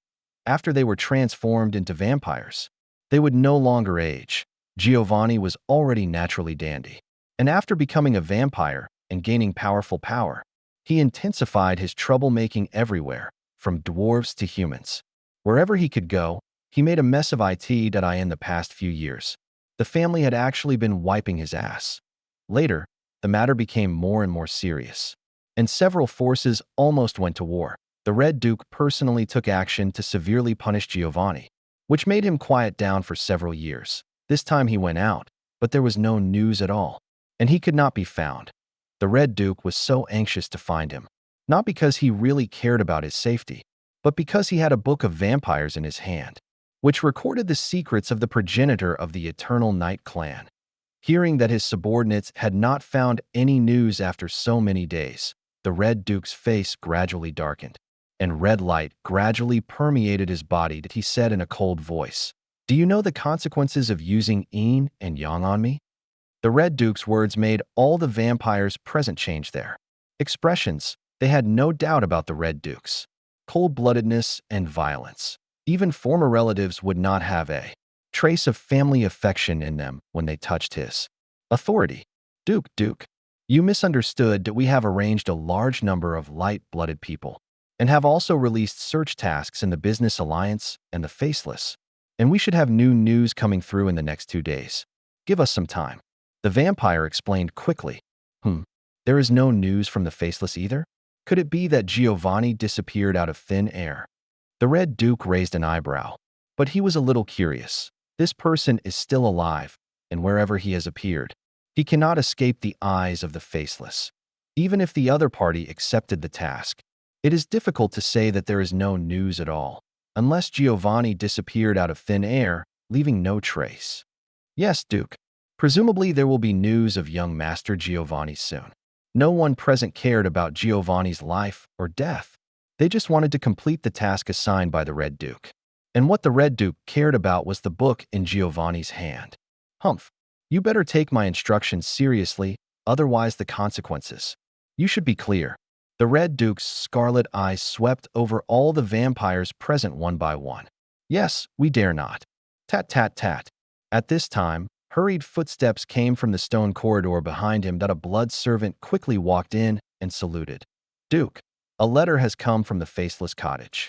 After they were transformed into vampires, they would no longer age. Giovanni was already naturally dandy, and after becoming a vampire and gaining powerful power, he intensified his troublemaking everywhere, from dwarves to humans. Wherever he could go, he made a mess of it. In the past few years, the family had actually been wiping his ass. Later, the matter became more and more serious, and several forces almost went to war. The Red Duke personally took action to severely punish Giovanni, which made him quiet down for several years. This time he went out, but there was no news at all, and he could not be found. The Red Duke was so anxious to find him, not because he really cared about his safety, but because he had a book of vampires in his hand, which recorded the secrets of the progenitor of the Eternal Night clan. Hearing that his subordinates had not found any news after so many days, the Red Duke's face gradually darkened, and red light gradually permeated his body. He said in a cold voice, Do you know the consequences of using yin and yang on me? The Red Duke's words made all the vampires present change their expressions. They had no doubt about the Red Duke's cold-bloodedness and violence. Even former relatives would not have a trace of family affection in them when they touched his authority. Duke, you misunderstood that we have arranged a large number of light-blooded people and have also released search tasks in the Business Alliance and the Faceless. And we should have new news coming through in the next 2 days. Give us some time. The vampire explained quickly. There is no news from the Faceless either? Could it be that Giovanni disappeared out of thin air? The Red Duke raised an eyebrow, but he was a little curious. This person is still alive, and wherever he has appeared, he cannot escape the eyes of the Faceless. Even if the other party accepted the task, it is difficult to say that there is no news at all, unless Giovanni disappeared out of thin air, leaving no trace. Yes, Duke. Presumably there will be news of young Master Giovanni soon. No one present cared about Giovanni's life or death. They just wanted to complete the task assigned by the Red Duke. And what the Red Duke cared about was the book in Giovanni's hand. You better take my instructions seriously, otherwise the consequences. You should be clear. The Red Duke's scarlet eyes swept over all the vampires present one by one. Yes, we dare not. Tat, tat, tat. At this time, hurried footsteps came from the stone corridor behind him that a blood servant quickly walked in and saluted. Duke, a letter has come from the Faceless Cottage.